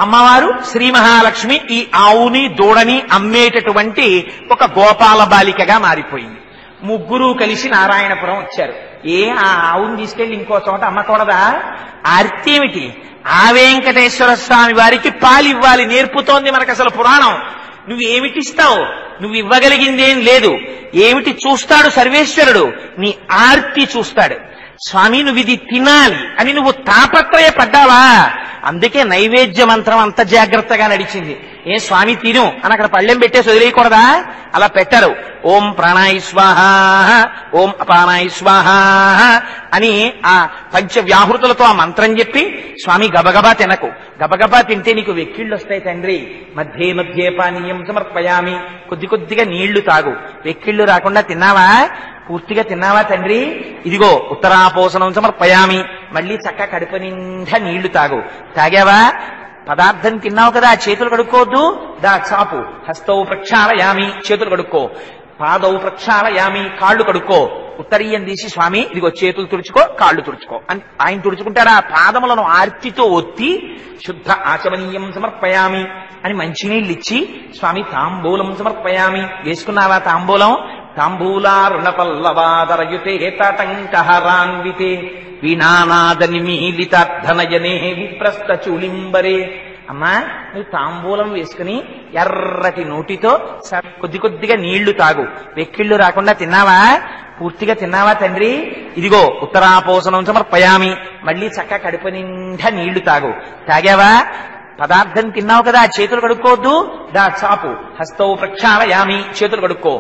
అమ్మవారు శ్రీ మహాలక్ష్మి ఈ ఆవుని దూడని అమ్మేటటువంటి ఒక గోపాల బాలికగా మారిపోయింది. ముగ్గురు కలిసి నారాయణపురం వచ్చారు. ఆ ఆవుని తీసుకెళ్లి ఇంకో చోట అమ్మకూడదా? ఆర్తి ఏమిటి? ఆ వెంకటేశ్వర స్వామి వారికి పాలివ్వాలి నేర్పుతోంది మనకు అసలు పురాణం. నువ్వేమిటిస్తావు? నువ్వు ఇవ్వగలిగిందేం లేదు. ఏమిటి చూస్తాడు సర్వేశ్వరుడు? నీ ఆర్తి చూస్తాడు. స్వామి నువ్వు ఇది తినాలి అని నువ్వు తాపత్రయపడ్డావా? అందుకే నైవేద్య మంత్రం అంత జాగ్రత్తగా నడిచింది. స్వామి తిను అని అక్కడ పళ్ళెం పెట్టేసి వదిలేయకూడదా? అలా పెట్టరు. ఓం ప్రాణాయ స్వాహ, ఓం అపానాయ స్వాహ అని ఆ పంచవ్యాహృతులతో ఆ మంత్రం చెప్పి స్వామి గబగబా తినకు, గబగబా తింటే నీకు వెక్కిళ్ళు వస్తాయి తండ్రి, మధ్యే మధ్యే పానీయం సమర్పయామి, కొద్ది కొద్దిగా నీళ్లు తాగు, వెక్కిళ్ళు రాకుండా తిన్నావా? పూర్తిగా తిన్నావా తండ్రి? ఇదిగో ఉత్తరాపోసనం సమర్పయామి, మళ్ళీ చక్క కడుపు నిండా నీళ్లు తాగు. తాగావా? పదార్థం తిన్నావు కదా, చేతులు కడుక్కోవద్దు, దా చాపు. హస్తౌ ప్రక్షాళయామి, చేతులు కడుక్కో. పాదౌ ప్రక్షాళయామి, కాళ్ళు కడుక్కో. ఉత్తరీయం తీసి స్వామి ఇదిగో చేతులు తుడుచుకో, కాళ్ళు తుడుచుకో అని ఆయన తుడుచుకుంటారా? పాదములను ఆర్తితో ఒత్తి శుద్ధ ఆచమనీయం సమర్పయామి అని మంచినీళ్ళు ఇచ్చి స్వామి తాంబూలం సమర్పయామి. వేసుకున్నావా తాంబూలం? తాంబూలారుణపల్లవాదరయుతే తటంకహరాన్వితే వీణానాద నిమీలితార్థనయనే విప్రస్థ చూలింబరే. అమ్మా నువ్వు తాంబూలం వేసుకుని ఎర్రటి నోటితో కొద్ది కొద్దిగా నీళ్లు తాగు, వెక్కిళ్ళు రాకుండా తిన్నావా? పూర్తిగా తిన్నావా తండ్రి? ఇదిగో ఉత్తరాపోసనం సమర్పయామి, మళ్ళీ చక్క కడుపు నిండా నీళ్లు తాగు. తాగావా? పదార్థం తిన్నావు కదా, చేతులు కడుక్కోవద్దు, దా చాపు. హస్తౌ ప్రక్షాళయామి, చేతులు కడుక్కో.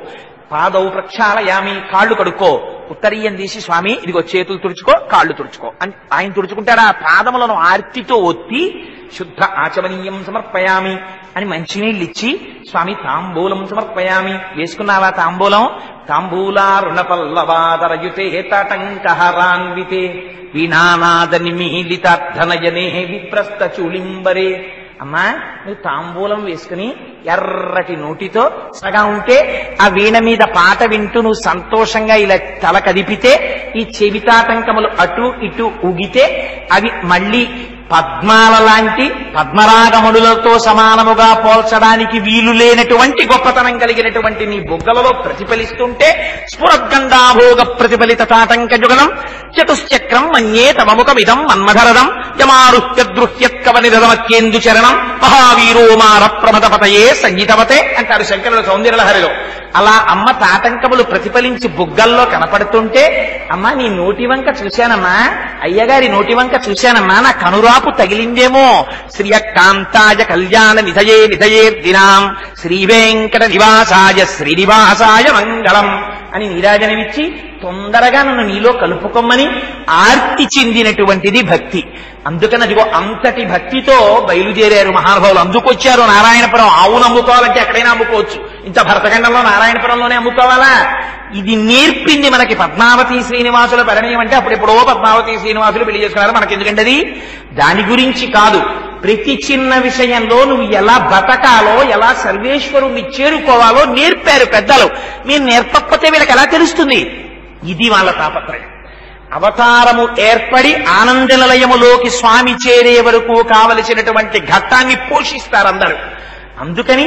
పాదౌ ప్రక్షాళయామి, కాళ్ళు కడుక్కో. ఉత్తరీయం తీసి స్వామి ఇదిగో చేతులు తుడుచుకో, కాళ్ళు తుడుచుకో అని ఆయన తుడుచుకుంటారా? పాదములను ఆర్తితో ఒత్తి శుద్ధ ఆచమనీయం సమర్పయామి అని మంచినీళ్ళు ఇచ్చి స్వామి తాంబూలం సమర్పయామి. వేసుకున్నావా తాంబూలం? తాంబూలారుణపల్లవాదరయుతే తటంకహరాన్వితే వీణానాద నిమీలితార్థనయనే విప్రస్థ చూలింబరే. అమ్మా నువ్వు తాంబూలం వేసుకుని ఎర్రటి నోటితో సగం ఉంటే ఆ వీణ మీద పాట వింటూ నువ్వు సంతోషంగా ఇలా తల కదిపితే ఈ చెవితాటంకములు అటు ఇటు ఊగితే అవి మళ్ళీ పద్మాల లాంటి పద్మరాగమణులతో సమానముగా పోల్చడానికి వీలు లేనటువంటి గొప్పతనం కలిగినటువంటి నీ బుగ్గలలో ప్రతిఫలిస్తుంటే స్ఫురద్గండాభోగ ప్రతిఫలిత తాటంక జుగలం చతుశ్చక్రం మన్యే తమముఖమిదం మన్మధరదం యమారుహ్యద్రుహ్యత్కవనిరమత్యేందు చరణం మహావీరో మార ప్రమదపతయే సంగీతవతే అంటారు శంకరుల సౌందర్యలహరిలో. అలా అమ్మ తాటంకములు ప్రతిఫలించి బుగ్గల్లో కనపడుతుంటే అమ్మా నీ నోటి వంక చూశానమ్మా, అయ్యగారి నోటి వంక చూశానమ్మా, నా కనురాపు తగిలిందేమో. శ్రియకాంతాయ కళ్యాణ నిధయే నిధయేర్దినాం శ్రీ వెంకట నివాసాయ శ్రీనివాసాయ మంగళం అని నీరాజనమిచ్చి తొందరగా నన్ను నీలో కలుపుకోమని ఆర్తి చెందినటువంటిది భక్తి. అందుకని అదిగో అంతటి భక్తితో బయలుదేరారు మహానుభావులు. అందుకొచ్చారు నారాయణపురం. ఆవును అమ్ముకోవాలంటే ఎక్కడైనా అమ్ముకోవచ్చు, ఇంత భరతఖండంలో నారాయణపురంలోనే అమ్ముకోవాలా? ఇది నేర్పింది మనకి పద్మావతి శ్రీనివాసుల పరిణయం. అంటే అప్పుడెప్పుడో పద్మావతి శ్రీనివాసులు పెళ్లి చేసుకున్నారు, మనకెందుకంటే అది దాని గురించి కాదు. ప్రతి చిన్న విషయంలో నువ్వు ఎలా బతకాలో, ఎలా సర్వేశ్వరుణ్ణి చేరుకోవాలో నేర్పారు పెద్దలు. మీరు నేర్పకపోతే వీళ్ళకి ఎలా తెలుస్తుంది? ఇది వాళ్ళ తాపత్రయం. అవతారము ఏర్పడి ఆనంద నిలయములోకి స్వామి చేరే వరకు కావలసినటువంటి ఘట్టాన్ని పోషిస్తారు అందరూ. అందుకని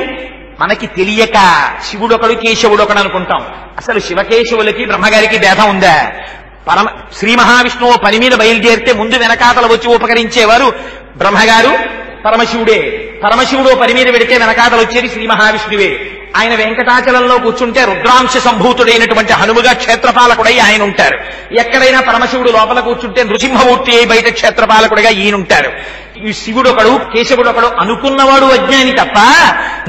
మనకి తెలియక శివుడొకడు కేశవుడొకడు అనుకుంటాం. అసలు శివకేశవులకి బ్రహ్మగారికి భేదం ఉందా? శ్రీ మహావిష్ణువు పని మీద బయలుదేరితే ముందు వెనకాతలు వచ్చి ఉపకరించేవారు బ్రహ్మగారు, పరమశివుడే. పరమశివుడు పని మీద పెడితే వెనకాతలు వచ్చేది శ్రీ మహావిష్ణువే. ఆయన వెంకటాచలంలో కూర్చుంటే రుద్రాంశ సంభూతుడైనటువంటి హనుమగా క్షేత్రపాలకుడై ఆయన ఉంటారు. ఎక్కడైనా పరమశివుడు లోపల కూర్చుంటే నృసింహమూర్తి అయి బయట క్షేత్రపాలకుడిగా ఈయనుంటారు. ఈ శివుడొకడు కేశవుడొకడు అనుకున్నవాడు అజ్ఞాని తప్ప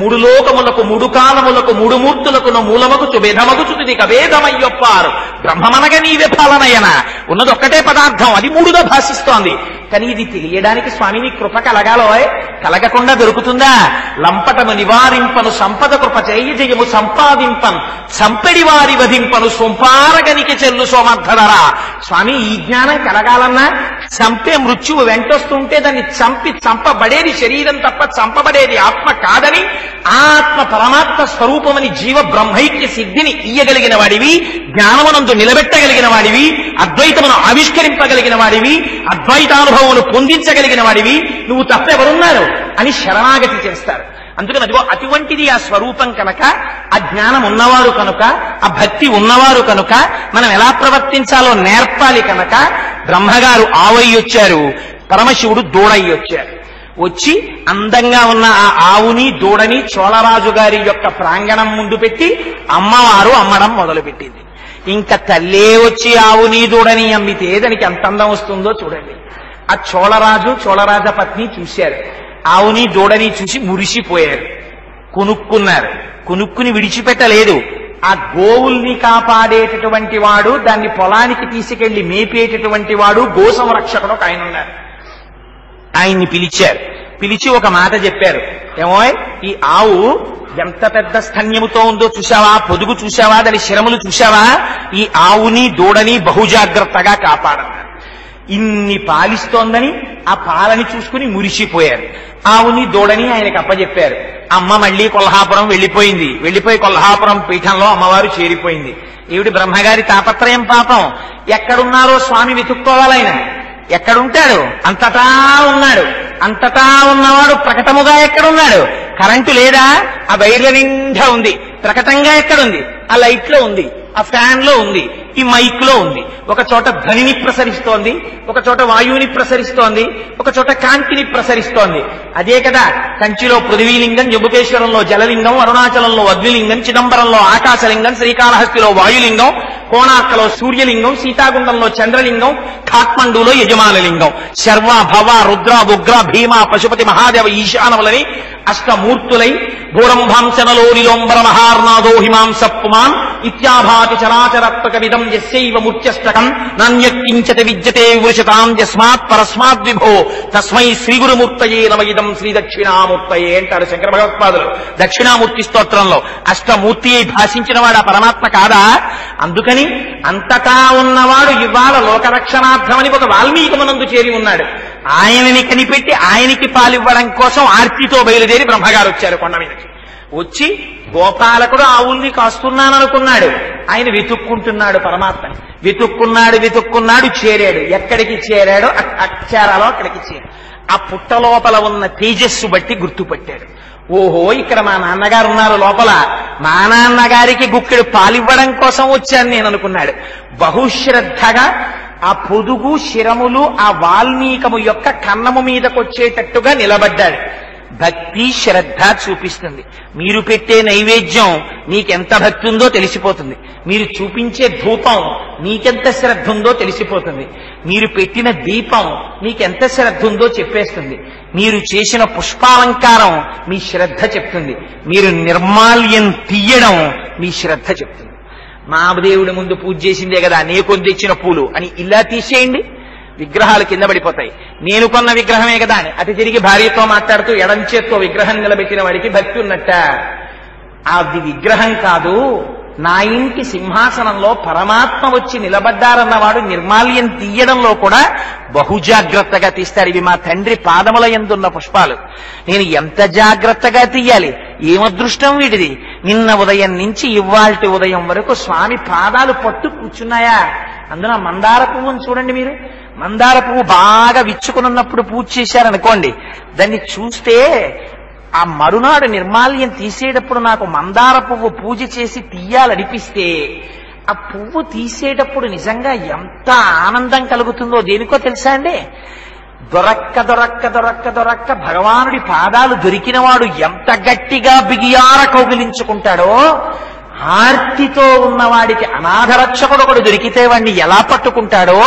మూడు లోకములకు మూడు కాలములకు మూడు మూర్తులకు మూలమగుచు భేదమగుచుది కవేదమయ్యొప్పారు బ్రహ్మమనగా నీవే పాలనయన. ఉన్నది ఒక్కటే పదార్థం, అది మూడుగా భాషిస్తోంది. కానీ ఇది తెలియడానికి స్వామిని కృప కలగాలో, కలగకుండా దొరుకుతుందా? లంపటము నివారింపను సంపద కృప చేయ జయము సంపాదింపన్ సంపెడి వారి వధింపను సొంపారగనికి చెల్లు సోమర్థనరా. స్వామి ఈ జ్ఞానం కలగాలన్నా చంపే మృత్యువు వెంటొస్తుంటే దాన్ని చంపబడేది శరీరం తప్ప చంపబడేది ఆత్మ కాదని, ఆత్మ పరమాత్మ స్వరూపమని జీవ బ్రహ్మైక్య సిద్ధిని ఇయ్యగలిగిన వాడివి, జ్ఞానమునందు నిలబెట్టగలిగిన వాడివి, అద్వైతమును ఆవిష్కరింపగలిగిన వాడివి, అద్వైతానుభవమును పొందించగలిగిన వాడివి నువ్వు తప్ప ఎవరున్నారు? అని శరణాగతి చేస్తారు. అందుకని అదిగో అటువంటిది ఆ స్వరూపం కనుక, ఆ జ్ఞానం ఉన్నవారు కనుక, ఆ భక్తి ఉన్నవారు కనుక మనం ఎలా ప్రవర్తించాలో నేర్పాలి కనుక బ్రహ్మగారు ఆవయ్యి వచ్చారు, పరమశివుడు దూడయ్యి వచ్చారు. వచ్చి అందంగా ఉన్న ఆ ఆవుని దూడని చోళరాజు గారి యొక్క ప్రాంగణం ముందు పెట్టి అమ్మవారు అమ్మడం మొదలుపెట్టింది. ఇంకా తల్లే వచ్చి ఆవుని దూడని అమ్మితే దానికి ఎంత అందం వస్తుందో చూడండి. ఆ చోళరాజు చోళరాజ పత్ని చూశారు, ఆవుని దూడని చూసి మురిసిపోయారు, కొనుక్కున్నారు. కొనుక్కుని విడిచిపెట్టలేదు. ఆ గోవుల్ని కాపాడేటటువంటి వాడు, దాన్ని పొలానికి తీసుకెళ్లి మేపేటటువంటి వాడు, గో సంరక్షకుడు ఒక ఆయన ఉన్నారు. ఆయన్ని పిలిచారు. పిలిచి ఒక మాట చెప్పారు, ఏమో ఈ ఆవు ఎంత పెద్ద స్తన్యముతో ఉందో చూశావా, పొదుగు చూశావా, దాని శిరములు చూశావా, ఈ ఆవుని దూడని బహుజాగ్రత్తగా కాపాడన్నారు. ఇన్ని పాలిస్తోందని ఆ పాలని చూసుకుని మురిసిపోయారు. ఆవుని దూడని ఆయనకు అప్పచెప్పారు. అమ్మ మళ్లీ కొల్హాపురం వెళ్లిపోయింది. వెళ్లిపోయి కొల్హాపురం పీఠంలో అమ్మవారు చేరిపోయింది. ఈవిడి బ్రహ్మగారి తాపత్రయం పాపం. ఎక్కడున్నారో స్వామి వెతుక్కోవాలైన. ఎక్కడుంటాడు? అంతటా ఉన్నాడు. అంతటా ఉన్నవాడు ప్రకటముగా ఎక్కడున్నాడు? కరెంటు లేదా? ఆ వైర్ల నిండా ఉంది. ప్రకటంగా ఎక్కడుంది? ఆ లైట్ లో ఉంది, ఆ ఫ్యాన్ లో ఉంది, ఈ మైక్ లో ఉంది. ఒక చోట ధ్వనిని ప్రసరిస్తోంది, ఒక చోట వాయువుని ప్రసరిస్తోంది, ఒక చోట కాంతిని ప్రసరిస్తోంది. అదే కదా కంచిలో పృథ్వీలింగం, జంబుకేశ్వరంలో జలలింగం, అరుణాచలంలో అగ్నిలింగం, చిదంబరంలో ఆకాశలింగం, శ్రీకాళహస్తిలో వాయులింగం, కోణార్కలో సూర్యలింగం, సీతాగుండంలో చంద్రలింగం, ఖాట్మండూలో యజమానలింగం. శర్వ భవ రుద్ర ఉగ్ర భీమ పశుపతి మహాదేవ ఈశానములని అష్టమూర్తులై భూరంభాంశనలో నిలోంబర మహార్నాదో హిమాంస పుమాన్ ఇత్యాభాతి చరాచరత్మకమిదం యస్యైవ మూర్త్యష్టకం నాన్యకించతి విద్యతే వృషతాం యస్మాత్ పరస్మాద్ విభో తస్మై శ్రీ గురుమూర్తయే నమ ఇదం శ్రీ దక్షిణామూర్తయే అంటారు శంకర భగవత్పాదులు దక్షిణామూర్తి స్తోత్రంలో. అష్టమూర్తి అయి భాషించిన వాడు ఆ పరమాత్మ కాదా? అందుకని అంతటా ఉన్నవాడు ఇవాళ లోకరక్షణార్థమని ఒక వాల్మీకమునందు చేరి ఉన్నాడు. ఆయనని కనిపెట్టి ఆయనకి పాలివ్వడం కోసం ఆర్తితో బయలుదేరి బ్రహ్మగారు వచ్చారు కొండ మీదకి. వచ్చి గోపాలకుడు ఆవుల్ని కాస్తున్నాననుకున్నాడు. ఆయన వెతుక్కుంటున్నాడు పరమాత్మని. వెతుక్కున్నాడు, చేరాడు. ఎక్కడికి చేరాడో అక్షరాలో అక్కడికి చేరాడు. ఆ పుట్ట లోపల ఉన్న తేజస్సు బట్టి గుర్తుపట్టాడు. ఓహో, ఇక్కడ మా నాన్నగారు ఉన్నారు లోపల, మా నాన్నగారికి గుక్కెడు పాలివ్వడం కోసం వచ్చాను నేను అనుకున్నాడు. బహుశ్రద్ధగా ఆ పొదుగు శిరములు ఆ వాల్మీకము యొక్క కన్నము మీదకొచ్చేటట్టుగా నిలబడ్డాడు. భక్తి శ్రద్ధ చూపిస్తుంది. మీరు పెట్టే నైవేద్యం మీకెంత భక్తి ఉందో తెలిసిపోతుంది. మీరు చూపించే ధూపం మీకెంత శ్రద్ధ ఉందో తెలిసిపోతుంది. మీరు పెట్టిన దీపం మీకెంత శ్రద్ధ ఉందో చెప్పేస్తుంది. మీరు చేసిన పుష్పాలంకారం మీ శ్రద్ధ చెప్తుంది. మీరు నిర్మాల్యం తీయడం మీ శ్రద్ధ చెప్తుంది. మా దేవుడి ముందు పూజ చేసిందే కదా, నే కొని తెచ్చిన పూలు అని ఇలా తీసేయండి, విగ్రహాలు కింద పడిపోతాయి. నేను కొన్న విగ్రహమే కదా అని అటు తిరిగి భార్యతో మాట్లాడుతూ ఎడం చేత్తో విగ్రహం నిలబెట్టిన వాడికి భక్తి ఉన్నట్ట. అది విగ్రహం కాదు, నా ఇంటి సింహాసనంలో పరమాత్మ వచ్చి నిలబడ్డారన్నవాడు నిర్మాల్యం తీయడంలో కూడా బహుజాగ్రత్తగా తీస్తాడు. ఇవి మా తండ్రి పాదముల యందున్న పుష్పాలు. నేను ఎంత జాగ్రత్తగా తీయాలి, ఏమదృష్టం వీటిది. నిన్న ఉదయం నుంచి ఇవాల్టి ఉదయం వరకు స్వామి పాదాలు పట్టు కూర్చున్నాయా. అందున మందార పువ్వును చూడండి మీరు. మందార పువ్వు బాగా విచ్చుకున్నప్పుడు పూజ చేశారనుకోండి, దాన్ని చూస్తే ఆ మరునాడు నిర్మాల్యం తీసేటప్పుడు నాకు మందార పువ్వు పూజ చేసి తీయాలనిపిస్తే ఆ పువ్వు తీసేటప్పుడు నిజంగా ఎంత ఆనందం కలుగుతుందో దేనికో తెలుసా అండి? దొరక్క భగవానుడి పాదాలు దొరికినవాడు ఎంత గట్టిగా బిగియార కౌగిలించుకుంటాడో, ఆర్తితో ఉన్నవాడికి అనాథరక్షకుడు ఒకడు దొరికితే వాడిని ఎలా పట్టుకుంటాడో,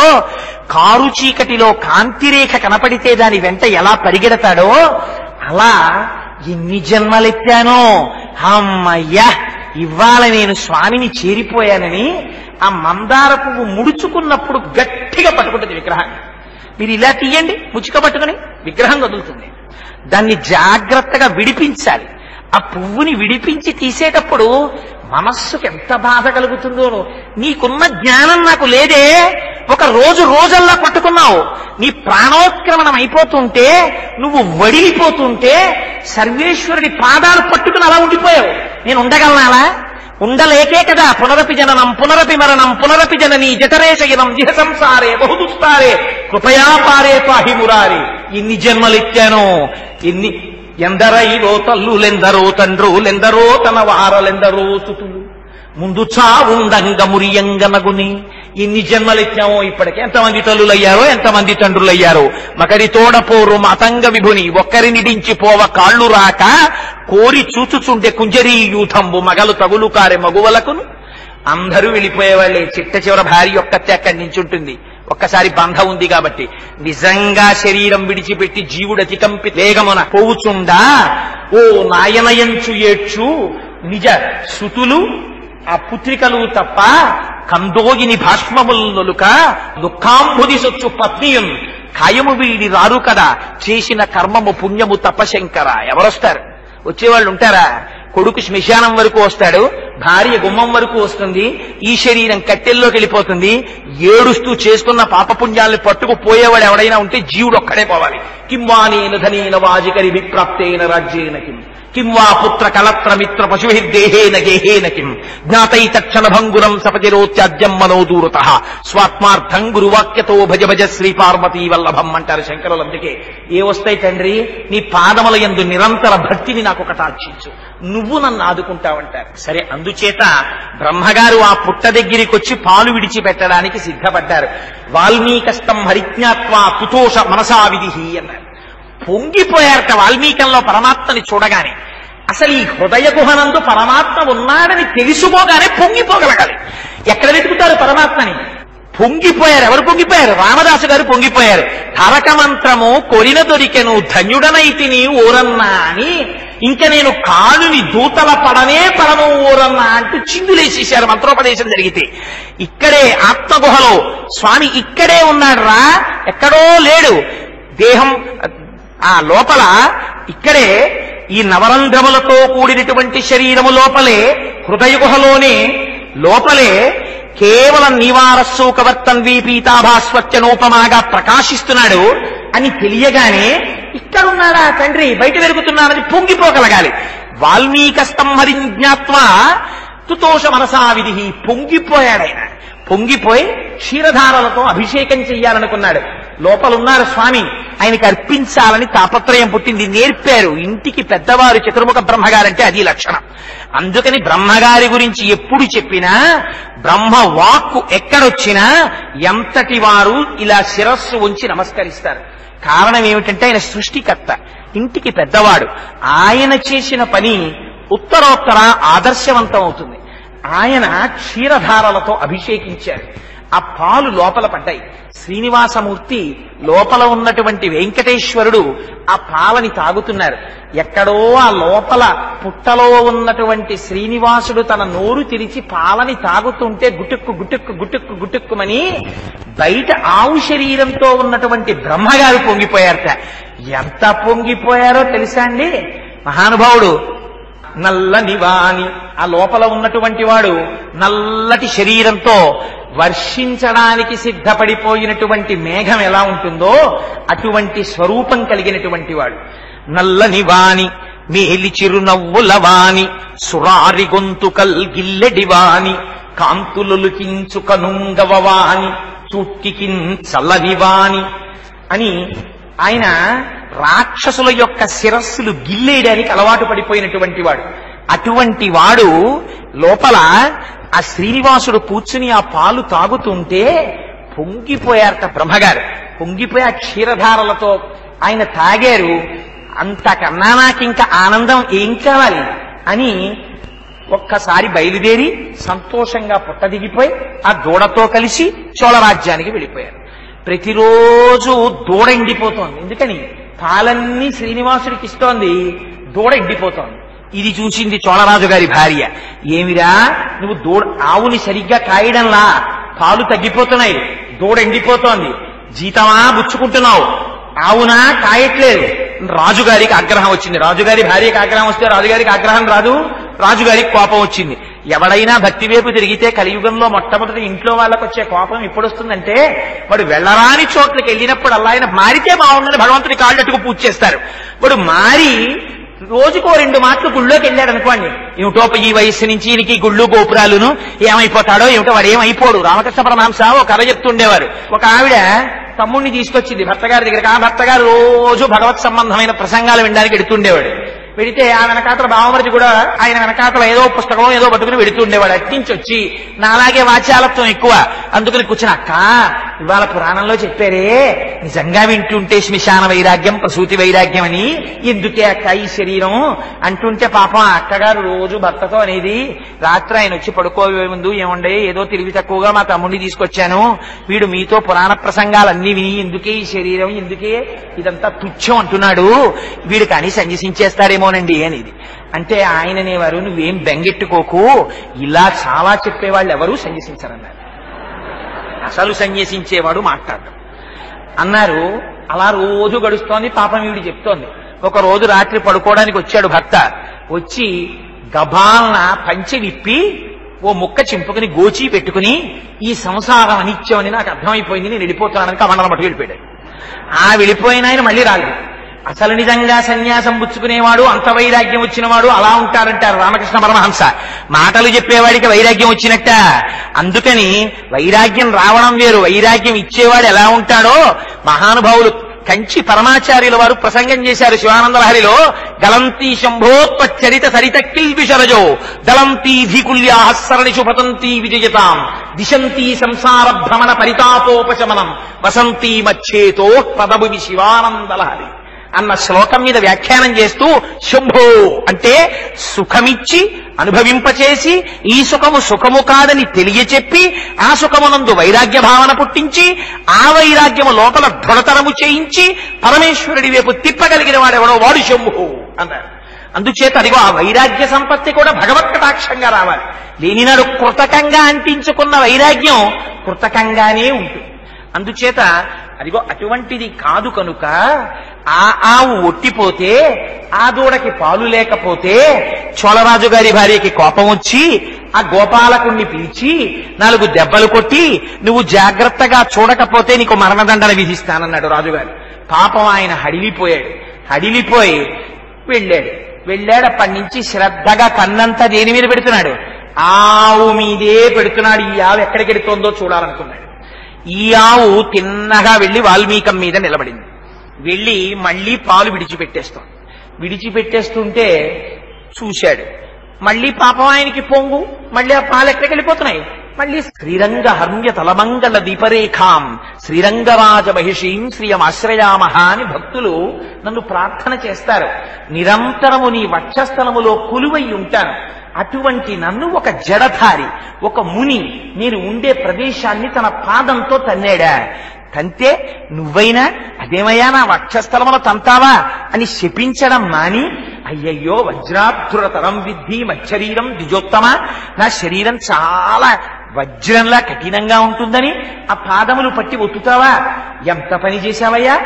కారు చీకటిలో కాంతిరేఖ కనపడితే దాని వెంట ఎలా పరిగెడతాడో, అలా ఎన్ని జన్మలెత్తానో అమ్మయ్యా ఇవాళ నేను స్వామిని చేరిపోయానని ఆ మందార పువ్వు ముడుచుకున్నప్పుడు గట్టిగా పట్టుకుంటుంది విగ్రహాన్ని. మీరు ఇలా తీయండి, ముచ్చుక పట్టుకుని విగ్రహం వదులుతుంది. దాన్ని జాగ్రత్తగా విడిపించాలి. ఆ పువ్వుని విడిపించి తీసేటప్పుడు మనస్సుకు ఎంత బాధ కలుగుతుందో. నీకున్న జ్ఞానం నాకు లేదే. ఒక రోజల్లా పట్టుకున్నావు, నీ ప్రాణోత్క్రమణం అయిపోతుంటే, నువ్వు వడిలిపోతుంటే సర్వేశ్వరుడి పాదాలు పట్టుకుని అలా ఉండిపోయావు. నేను ఉండగలనా అలా? ఉండలేకే కదా పునరపి జననం పునరపి మరణం పునరపి జనని జఠరేశయనం జిహ సంసారే బహుదుస్తారే కృపయా పారే పాహి మురారి. ఎన్ని జన్మలెత్తానో, ఎన్ని ఎందరైరో తల్లులెందరో తండ్రులెందరో తన వారలెందరో సుతులు ముందు చావుండంగ మురియంగనగుని. ఎన్ని జన్మలెత్తామో ఇప్పటికే, ఎంతమంది తల్లులయ్యారో ఎంతమంది తండ్రులయ్యారో. మకరి తోడపోరు మతంగ విభుని ఒక్కరినిడించిపోవ కాళ్ళు రాక కోరి చూచుచుండే కుంజరీ యూథంబు మగలు తగులు కారే మగువలకును. అందరూ వెళ్ళిపోయేవాళ్లే. చిట్ట చివర భార్య ఒక్కతే అక్కడి నుంచి ఉంటుంది. ఒక్కసారి బంధం ఉంది కాబట్టి. నిజంగా శరీరం విడిచిపెట్టి జీవుడు అతికంపి వేగమున పోవుచుండా ఓ నాయనయంచు ఏడ్చు నిజ సుతులు ఆ పుత్రికలు తప్ప కందోగిని భాష్మముల్ నొలుక దుఃఖాంబుది సొచ్చు పత్నియం ఖాయము వీడి రారు కదా చేసిన కర్మము పుణ్యము తపశంకర. ఎవరొస్తారు? వచ్చేవాళ్ళు ఉంటారా? కొడుకు శ్మశానం వరకు వస్తాడు, భార్య గుమ్మం వరకు వస్తుంది, ఈ శరీరం కట్టెల్లోకి వెళ్ళిపోతుంది. ఏడుస్తూ చేసుకున్న పాపపుణ్యాలను పట్టుకుపోయేవాడు ఎవడైనా ఉంటే జీవుడు ఒక్కడే పోవాలి. కింవానేన ధనేన వాజికరి విప్రాప్తేన రాజ్యేన కిం వా పుత్ర కలత్ర మిత్ర పశుభిర్దేహేన గేహేన కిం జ్ఞాతై తక్షణ భంగురం సపతిరోత్యాజ్యం మనోదూరత స్వాత్మార్థం గురువాక్యతో భజ భజ శ్రీ పార్వతీ వల్లభం అంటారు శంకరులు. అందుకే ఏ వస్తాయి తండ్రి, నీ పాదముల యందు నిరంతర భక్తిని నాకు కటాక్షించు, నువ్వు నన్ను ఆదుకుంటావంటారు. సరే, అందుచేత బ్రహ్మగారు ఆ పుట్ట దగ్గరికి వచ్చి పాలు విడిచిపెట్టడానికి సిద్ధపడ్డారు. వాల్మీకస్తం హరిజ్ఞాత్వా తుతోష మనసా విధిహి అన్నారు. పొంగిపోయారట వాల్మీకంలో పరమాత్మని చూడగానే. అసలు ఈ హృదయ గుహనందు పరమాత్మ ఉన్నాడని తెలుసుకోగానే పొంగిపోగలగాలి. ఎక్కడ వెతుకుతారు పరమాత్మని? పొంగిపోయారు. ఎవరు పొంగిపోయారు? రామదాసు గారు పొంగిపోయారు. తారక మంత్రము కొరిన దొరికెను ధన్యుడనైతిని ఓరన్నా అని, ఇంకా నేను కాలుని దూతల పడనే పడను ఓరన్నా అంటూ చిందులేసేశారు మంత్రోపదేశం జరిగితే. ఇక్కడే ఆత్మగుహలో స్వామి ఇక్కడే ఉన్నాడు రా, ఎక్కడో లేడు. దేహం ఆ లోపల ఇక్కడే ఈ నవరంధ్రములతో కూడినటువంటి శరీరము లోపలే, హృదయ గుహలోనే లోపలే కేవలం నివారస్సు కవర్తన్వీ పీతాభాస్వత్యనోపమాగా ప్రకాశిస్తున్నాడు అని తెలియగానే ఇక్కడున్నాడా తండ్రి, బయట వెలుగుతున్నాడని పొంగిపోగలగాలి. వాల్మీకస్తం హరిజ్ఞాత్వా తుతోష మనసా విధిహి. పొంగిపోయాడాయన. పొంగిపోయి క్షీరధారలతో అభిషేకం చెయ్యాలనుకున్నాడు. లోపలున్నారు స్వామి, ఆయనకి అర్పించాలని తాపత్రయం పుట్టింది. నేర్పారు ఇంటికి పెద్దవారు. చతుర్ముఖ బ్రహ్మగారంటే అది లక్షణం. అందుకని బ్రహ్మగారి గురించి ఎప్పుడు చెప్పినా, బ్రహ్మ వాక్కు ఎక్కడొచ్చినా ఎంతటి వారు ఇలా శిరస్సు ఉంచి నమస్కరిస్తారు. కారణం ఏమిటంటే ఆయన సృష్టికర్త, ఇంటికి పెద్దవాడు. ఆయన చేసిన పని ఉత్తరోత్తర ఆదర్శవంతం అవుతుంది. ఆయన క్షీరధారలతో అభిషేకించారు. ఆ పాలు లోపల పడ్డాయి. శ్రీనివాసమూర్తి లోపల ఉన్నటువంటి వెంకటేశ్వరుడు ఆ పాలని తాగుతున్నారు. ఎక్కడో ఆ లోపల పుట్టలో ఉన్నటువంటి శ్రీనివాసుడు తన నోరు తెరిచి పాలని తాగుతుంటే గుటుక్కు గుటుక్కు గుటుక్కు గుటుక్కుమని బయట ఆవు శరీరంతో ఉన్నటువంటి బ్రహ్మగారు పొంగిపోయారట. ఎంత పొంగిపోయారో తెలుసా అండి మహానుభావుడు. నల్లని వాణి, ఆ లోపల ఉన్నటువంటి వాడు నల్లటి శరీరంతో వర్షించడానికి సిద్ధపడిపోయినటువంటి మేఘం ఎలా ఉంటుందో అటువంటి స్వరూపం కలిగినటువంటి వాడు. నల్లని వాణి మేలి చిరునవ్వుల వాణి సురారి గొంతుకల్ గిల్లెడి వాణి కాంతులొలికించు కనుంగవవాణి చూట్కికిన్ చల్లని వాణి అని ఆయన రాక్షసుల యొక్క శిరస్సులు గిల్లేయడానికి అలవాటు పడిపోయినటువంటి వాడు. అటువంటి వాడు లోపల ఆ శ్రీనివాసుడు కూర్చుని ఆ పాలు తాగుతుంటే పొంగిపోయారట బ్రహ్మగారు. పొంగిపోయి ఆ క్షీరధారలతో ఆయన తాగారు. అంతకన్నా నాకింకా ఆనందం ఏం కావాలి అని ఒక్కసారి బయలుదేరి సంతోషంగా పుట్ట దిగిపోయి ఆ దూడతో కలిసి చోళరాజ్యానికి వెళ్ళిపోయారు. ప్రతిరోజు దూడ ఎండిపోతోంది. ఎందుకని? పాలన్నీ శ్రీనివాసుడికి ఇస్తోంది, దూడ ఎండిపోతోంది. ఇది చూసింది చోళరాజు గారి భార్య. ఏమిరా నువ్వు ఆవుని సరిగ్గా కాయడంలా పాలు తగ్గిపోతున్నాయి, దూడ ఎండిపోతోంది, జీతమా బుచ్చుకుంటున్నావు, ఆవునా కాయట్లేదు. రాజుగారికి ఆగ్రహం వచ్చింది. రాజుగారి భార్యకి ఆగ్రహం వస్తే రాజుగారికి ఆగ్రహం రాదు, రాజుగారికి కోపం వచ్చింది. ఎవడైనా భక్తి వైపు తిరిగితే కలియుగంలో మొట్టమొదటి ఇంట్లో వాళ్ళకు వచ్చే కోపం ఎప్పుడు వస్తుందంటే, వాడు వెళ్ళరాని చోట్లకి వెళ్ళినప్పుడు అలా ఆయన మారితే బాగుందని భగవంతుడి కాళ్ళట్టుకు పూజ చేస్తారు. వాడు మారి రోజుకో 2 మాటలు గుళ్ళోకి వెళ్ళాడు అనుకోండి, ఏమిటో ఈ వయస్సు నుంచి ఈయనకి గుళ్ళు గోపురాలును ఏమైపోతాడో ఏమిటో, వాడు ఏమైపోడు. రామకృష్ణ పరమహంస ఒక కథ చెప్తుండేవారు. ఒక ఆవిడ తమ్ముడిని తీసుకొచ్చింది భర్తగారి దగ్గరికి. ఆ భర్తగారు రోజు భగవత్ సంబంధమైన ప్రసంగాలు వినడానికి వెడుతుండేవాడు. వెడితే ఆ వెనకాతల బావమరిది కూడా ఆయన వెనకాతల ఏదో పుస్తకం ఏదో పట్టుకుని వెడుతుండేవాడు. అట్టించి వచ్చి నాలాగే వాచాలత్వం ఎక్కువ, అందుకని కూర్చుని అక్క ఇవాళ పురాణంలో చెప్పారే నిజంగా వింటుంటే శ్మశాన వైరాగ్యం ప్రసూతి వైరాగ్యం అని, ఎందుకే అక్క ఈ శరీరం అంటుంటే పాపం ఆ అక్కగారు రోజు భర్తతో అనేది రాత్రి ఆయన వచ్చి పడుకోవే ముందు ఏముండే ఏదో తెలివి తక్కువగా మా తమ్ముడిని తీసుకొచ్చాను, వీడు మీతో పురాణ ప్రసంగాలన్నీ విని ఎందుకే ఈ శరీరం ఎందుకే ఇదంతా తుచ్చం అంటున్నాడు, వీడు కానీ సన్యసించేస్తాడేమోనండి అనేది. అంటే ఆయననేవారు నువ్వేం బెంగెట్టుకోకు, ఇలా చాలా చెప్పేవాళ్ళు ఎవరూ సన్యసించరన్నారు, అసలు సన్యసించేవాడు మాట్లాడడం అన్నారు. అలా రోజు గడుస్తోంది. పాపం వీడు చెప్తోంది. ఒక రోజు రాత్రి పడుకోవడానికి వచ్చాడు భర్త. వచ్చి గబాలన పంచె విప్పి ఓ ముక్క చింపుకుని గోచి పెట్టుకుని ఈ సంసారం అనిత్యమని నాకు అర్థమైపోయింది, నేను వెళ్ళిపోతున్నానని కమండలం పట్టుకు వెళ్ళిపోయాడు. ఆ వెళ్ళిపోయిన ఆయన మళ్ళీ రాలేదు. అసలు నిజంగా సన్యాసం పుచ్చుకునేవాడు అంత వైరాగ్యం వచ్చినవాడు అలా ఉంటారంటారు రామకృష్ణ పరమహంస. మాటలు చెప్పేవాడికి వైరాగ్యం వచ్చినట్ట. అందుకని వైరాగ్యం రావడం వేరు, వైరాగ్యం ఇచ్చేవాడు ఎలా ఉంటాడో మహానుభావులు కంచి పరమాచార్యుల వారు ప్రసంగం చేశారు శివానంద లహరిలో. గలంతి శంభోత్పచ్చరిత సరిత కిల్బిషరజో దళంతి ధీకుల్యాహస్సరణిషు పతంతి విజయతాం దిశంతి సంసార భ్రమణ పరితాపోపశమనం వసంతి మచ్చేతో పదభువి శివానంద లహరి అన్న శ్లోకం మీద వ్యాఖ్యానం చేస్తూ శంభో అంటే సుఖమిచ్చి అనుభవింపచేసి ఈ సుఖము సుఖము కాదని తెలియచెప్పి ఆ సుఖమునందు వైరాగ్య భావన పుట్టించి ఆ వైరాగ్యము లోపల దృఢతరము చేయించి పరమేశ్వరుడి వైపు తిప్పగలిగిన వాడెవడో వాడు శంభు అన్నారు. అందుచేత అదిగో ఆ వైరాగ్య సంపత్తి కూడా భగవత్ కటాక్షంగా రావాలి. లేనినాడు కృతకంగా అంటించుకున్న వైరాగ్యం కృతకంగానే ఉంటుంది. అందుచేత అదిగో అటువంటిది కాదు కనుక ఆ ఆవు ఒట్టిపోతే ఆ దూడకి పాలు లేకపోతే చోళరాజు గారి భార్యకి కోపం వచ్చి ఆ గోపాలకుణ్ణి పిలిచి 4 దెబ్బలు కొట్టి నువ్వు జాగ్రత్తగా చూడకపోతే నీకు మరణదండన విధిస్తానన్నాడు రాజుగారు. పాపం ఆయన హడిలిపోయి వెళ్ళాడు. అప్పటి నుంచి శ్రద్ధగా కన్నంతా దేని మీద పెడుతున్నాడు? ఆవు మీదే పెడుతున్నాడు. ఈ ఆవు ఎక్కడికి వెడుతోందో చూడాలనుకున్నాడు. ఈ ఆవు తిన్నగా వెళ్లి వాల్మీకం మీద నిలబడింది. వెళ్లి మళ్లీ పాలు విడిచిపెట్టేస్తుంటే చూశాడు. మళ్లీ పాపం ఆయనకి పొంగు, మళ్లీ ఆ పాలు ఎక్కడికి వెళ్ళిపోతున్నాయి. మళ్లీ శ్రీరంగ హర్మ్య తలమంగళ దీపరేఖాం శ్రీరంగరాజ మహిషీం శ్రీయమాశ్రయామహ అని భక్తులు నన్ను ప్రార్థన చేస్తారు. నిరంతరము నీ వక్షస్థలములో కొలువై ఉంటాను. అటువంటి నన్ను ఒక జడధారి ఒక ముని నేను ఉండే ప్రదేశాన్ని తన పాదంతో తన్నాడా. తంతే నువ్వైనా అదేమయ్యా నా వక్షస్థలముల తంతావా అని శపించడం మాని అయ్యయ్యో వజ్రాధురతరం విద్ధి మచ్చరీరం ద్విజోత్తమ, నా శరీరం చాలా వజ్రంలా కఠినంగా ఉంటుందని ఆ పాదములు పట్టి ఒత్తుతావా? ఎంత పని చేశావయ్యా?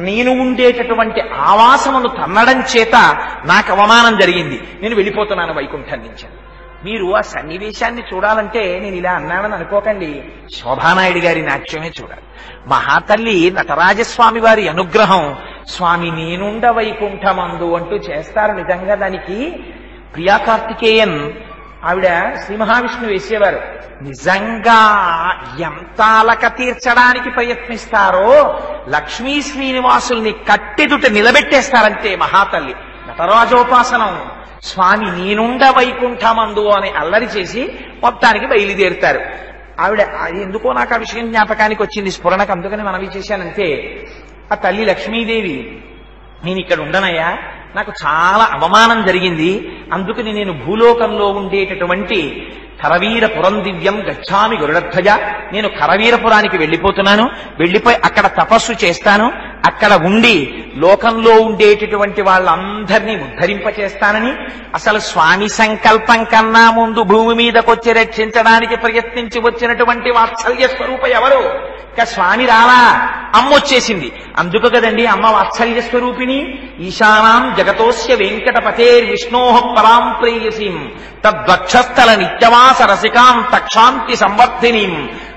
నేను ఉండేటటువంటి ఆవాసమును తన్నడం చేత నాకు అవమానం జరిగింది, నేను వెళ్ళిపోతున్నాను వైకుంఠం నుంచి. మీరు ఆ సన్నివేశాన్ని చూడాలంటే నేను ఇలా అన్నానని అనుకోకండి, శోభానాయుడు గారి నాట్యమే చూడాలి. మహాతల్లి నటరాజస్వామి వారి అనుగ్రహం స్వామి నేనుండ వైకుంఠమందు అంటూ చేస్తారు. నిజంగా దానికి ప్రియా కార్తికేయన్ ఆవిడ శ్రీ మహావిష్ణువు వేసేవారు. నిజంగా ఎంత అలక తీర్చడానికి ప్రయత్నిస్తారో లక్ష్మీ శ్రీనివాసుల్ని కట్టెదుట నిలబెట్టేస్తారంతే మహాతల్లి. నటరాజోపాసనం స్వామి నేనుండ వైకుంఠమందు అని అల్లరి చేసి మొత్తానికి బయలుదేరుతారు. ఆవిడ ఎందుకో నాకు ఆ విషయం జ్ఞాపకానికి వచ్చింది, స్ఫురణకు, అందుకని మనవి చేశానంతే. ఆ తల్లి లక్ష్మీదేవి నేను ఇక్కడ ఉండనయ్యా, నాకు చాలా అవమానం జరిగింది, అందుకని నేను భూలోకంలో ఉండేటటువంటి కరవీరపురం దివ్యం గచ్చామి గరుడధ్వజ, నేను కరవీరపురానికి వెళ్ళిపోతున్నాను, వెళ్ళిపోయి అక్కడ తపస్సు చేస్తాను, అక్కడ ఉండి లోకంలో ఉండేటటువంటి వాళ్ళందరినీ ఉద్ధరింపచేస్తానని, అసలు స్వామి సంకల్పం కన్నా ముందు భూమి మీదకొచ్చి రక్షించడానికి ప్రయత్నించి వచ్చినటువంటి వాత్సల్య స్వరూప ఎవరు? స్వామి రాలా, అమ్మ వచ్చేసింది. అందుకు కదండి అమ్మ వాత్సల్య స్వరూపిణి. ఈశానాం జగతోస్య వెంకటపతేర్ విష్ణోః పరాం ప్రేయసీం తద్వక్షస్థల నిత్యవాస రసికాం తక్షాంతి సంవర్ధినీం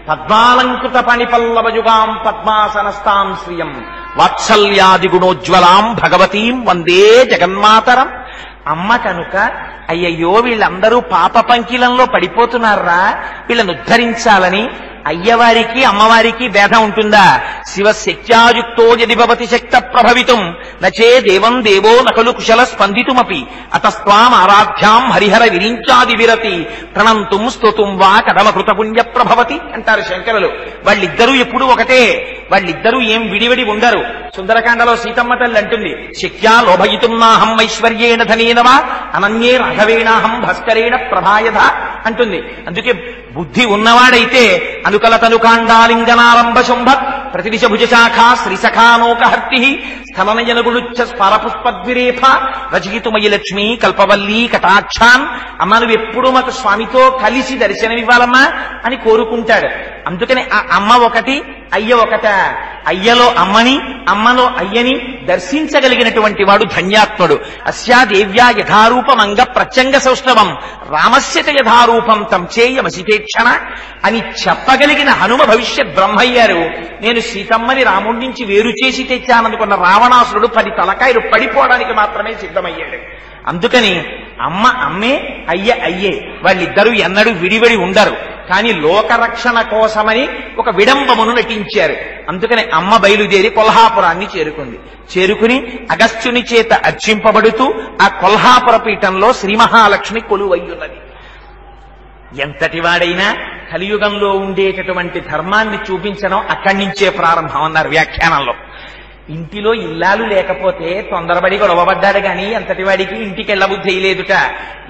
పద్మాలంకృత పణిపల్లవయుగాం పద్మాసనస్తాం శ్రియం వాత్సల్యాది గుణోజ్వలాం భగవతీం వందే జగన్మాతరం. అమ్మ కనుక అయ్యయ్యో వీళ్ళందరూ పాప పంకిలంలో పడిపోతున్నారా, వీళ్ళను ఉద్ధరించాలని అయ్యవారికి అమ్మవారికి భేదం ఉంటుందా? శివశక్త్యాయుక్తో యది భవతి శక్త ప్రభవితం నచే దేవం దేవో నకలు కుశల స్పందితుమపి అతస్త్వాం ఆరాధ్యాం హరిహర విరించాది విరతి ప్రణంతుం స్తుతుం వా కథమ కృతపుణ్య ప్రభవతి అంటారు శంకరులు. వాళ్ళిద్దరూ ఎప్పుడూ ఒకటే, వాళ్ళిద్దరూ ఏం విడివిడి ఉండరు. సుందరకాండలో సీతమ్మ తల్లి అంటుంది, శక్త్యా లోభయితుం నాహం ఐశ్వర్యేణ ధనేన వా అనన్యే రాఘవేణాహం భాస్కరేణ ప్రభాయధ అంటుంది. అందుకే బుద్ధి ఉన్నవాడైతే అనుకల తనుకాండాలింగనారంభ శుంభ ప్రతిదిశ భుజశాఖా శ్రీసఖానోకహర్తి స్థలనయనగులుచ్చ స్పరపుష్పద్విరేఫ రచయితుమయి లక్ష్మి కల్పవల్లీ కటాక్షాన్. అమ్మ నువ్వు ఎప్పుడు మాకు స్వామితో కలిసి దర్శనమివ్వాలమ్మా అని కోరుకుంటాడు. అందుకని ఆ అమ్మ ఒకటి అయ్య ఒకట. అయ్యలో అమ్మని అమ్మలో అయ్యని దర్శించగలిగినటువంటి వాడు ధన్యాత్ముడు. అస్యా దేవ్యా యథారూపమంగ ప్రత్యంగ సౌష్ఠవం రామస్యత యథారూపం తం చేయమసితేక్షణ అని చెప్పగలిగిన హనుమ భవిష్యత్ బ్రహ్మయ్యారు. నేను సీతమ్మని రాముడి నుంచి వేరు చేసి తెచ్చాననుకున్న రావణాసురుడు 10 తలకాయలు పడిపోవడానికి మాత్రమే సిద్ధమయ్యాడు. అందుకని అమ్మ అమ్మే అయ్య అయ్యే, వాళ్ళిద్దరూ ఎన్నడూ విడివడి ఉండరు. కానీ లోకరక్షణ కోసమని ఒక విడంబమును నటించారు. అందుకని అమ్మ బయలుదేరి కొల్హాపురాన్ని చేరుకుని అగస్త్యుని చేత అర్చింపబడుతూ ఆ కొల్హాపుర పీఠంలో శ్రీ మహాలక్ష్మి కొలువయ్యున్నది. ఎంతటి వాడైనా కలియుగంలో ఉండేటటువంటి ధర్మాన్ని చూపించడం అక్కడి నుంచే ప్రారంభం అన్నారు వ్యాఖ్యానంలో. ఇంటిలో ఇల్లాలు లేకపోతే తొందరపడి గొడవబడ్డాడు గాని ఎంతటి వాడికి ఇంటికి వెళ్ళబుద్ధి లేదుట.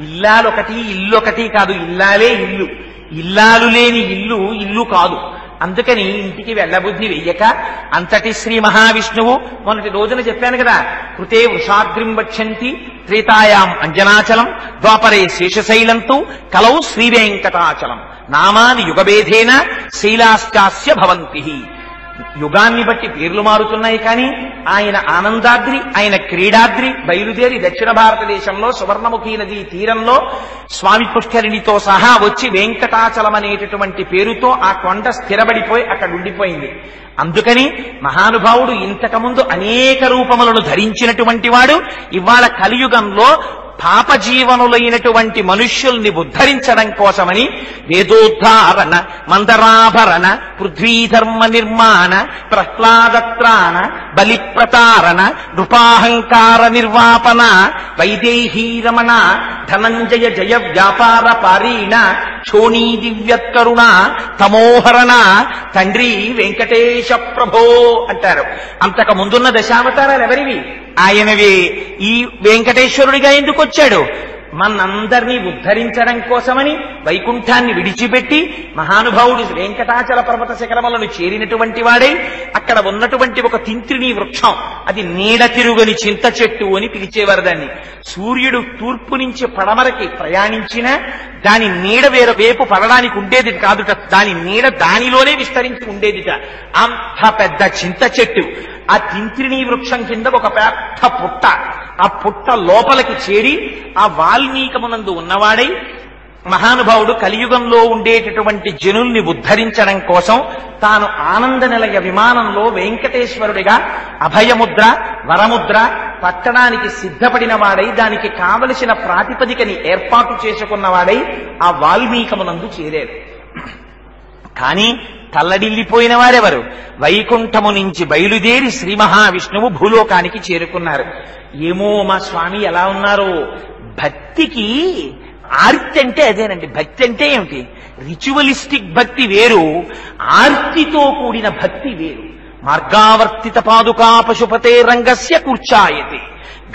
ఇల్లాలొకటి ఇల్లొకటి కాదు, ఇల్లాలే ఇల్లు. ఇల్లాలు లేని ఇల్లు కాదు. అందుకని ఇంటికి వెళ్ళబుద్ధి వెయ్యక అంతటి శ్రీ మహావిష్ణువు మొన్నటి రోజున చెప్పాను కదా, కృతే వృషాగ్రిం వక్షంతి త్రేతాయాం అంజనాచలం ద్వాపరే శేషశైలంతు కలౌ శ్రీవేంకటాచలం నామాని యుగభేదేన శైలాశ్చాస్య భవంతి. యుగాన్ని బట్టి పేర్లు మారుతున్నాయి కానీ ఆయన ఆనందాద్రి, ఆయన క్రీడాద్రి బయలుదేరి దక్షిణ భారతదేశంలో సువర్ణముఖి నదీ తీరంలో స్వామి పుష్కరిణితో సహా వచ్చి వెంకటాచలం అనేటటువంటి పేరుతో ఆ కొండ స్థిరపడిపోయి అక్కడ ఉండిపోయింది. అందుకని మహానుభావుడు ఇంతకుముందు అనేక రూపములను ధరించినటువంటి వాడు ఇవాళ కలియుగంలో పాపజీవనులైనటువంటి మనుష్యుల్ని ఉద్ధరించడం కోసమని వేదోద్ధారణ మందరాభరణ పృథ్వీధర్మ నిర్మాణ ప్రహ్లాదత్రాణ బలిప్రతారణ నృపాహంకార నిర్వాపన వైదేహీరమణ ధనంజయ జయ వ్యాపార పారీణ క్షోణీ దివ్యత్కరుణ తమోహరణ తండ్రి వెంకటేశ ప్రభో అంటారు. అంతకు ముందున్న దశావతారాలు ఎవరివి? ఆయనవే. ఈ వెంకటేశ్వరుడిగా ఎందుకు వచ్చాడు? మనందరినీ ఉద్ధరించడం కోసమని వైకుంఠాన్ని విడిచిపెట్టి మహానుభావుడు వెంకటాచల పర్వత శిఖరములను చేరినటువంటి వాడై అక్కడ ఉన్నటువంటి ఒక తింత్రిణీ వృక్షం, అది నీడ తిరుగని చింత చెట్టు అని పిలిచేవారు దాన్ని. సూర్యుడు తూర్పు నుంచి పడమరకి ప్రయాణించినా దాని నీడ వేరే వైపు పడడానికి ఉండేది కాదుట, దాని నీడ దానిలోనే విస్తరించి ఉండేదిట. అంత పెద్ద చింత చెట్టు. ఆ తింత్రిణీ వృక్షం కింద ఒక పెద్ద పుట్ట. ఆ పుట్ట లోపలికి చేరి ఆ వాల్మీకమునందు ఉన్నవాడై మహానుభావుడు కలియుగంలో ఉండేటటువంటి జనుల్ని ఉద్ధరించడం కోసం తాను ఆనంద నిలయ విమానంలో వెంకటేశ్వరుడిగా అభయముద్ర వరముద్ర పట్టడానికి సిద్ధపడిన వాడై దానికి కావలసిన ప్రాతిపదికని ఏర్పాటు చేసుకున్నవాడై ఆ వాల్మీకమునందు చేరారు. కానీ తల్లడిల్లిపోయిన వారెవరు? వైకుంఠము నుంచి బయలుదేరి శ్రీ మహావిష్ణువు భూలోకానికి చేరుకున్నారు. ఏమో మా స్వామి ఎలా ఉన్నారో. భక్తికి ఆర్తి అంటే అదేనండి. భక్తి అంటే ఏమిటి? రిచువలిస్టిక్ భక్తి వేరు, ఆర్తితో కూడిన భక్తి వేరు. మార్గావర్తిత పాదుకా పశుపతే రంగస్య కూర్చాయతి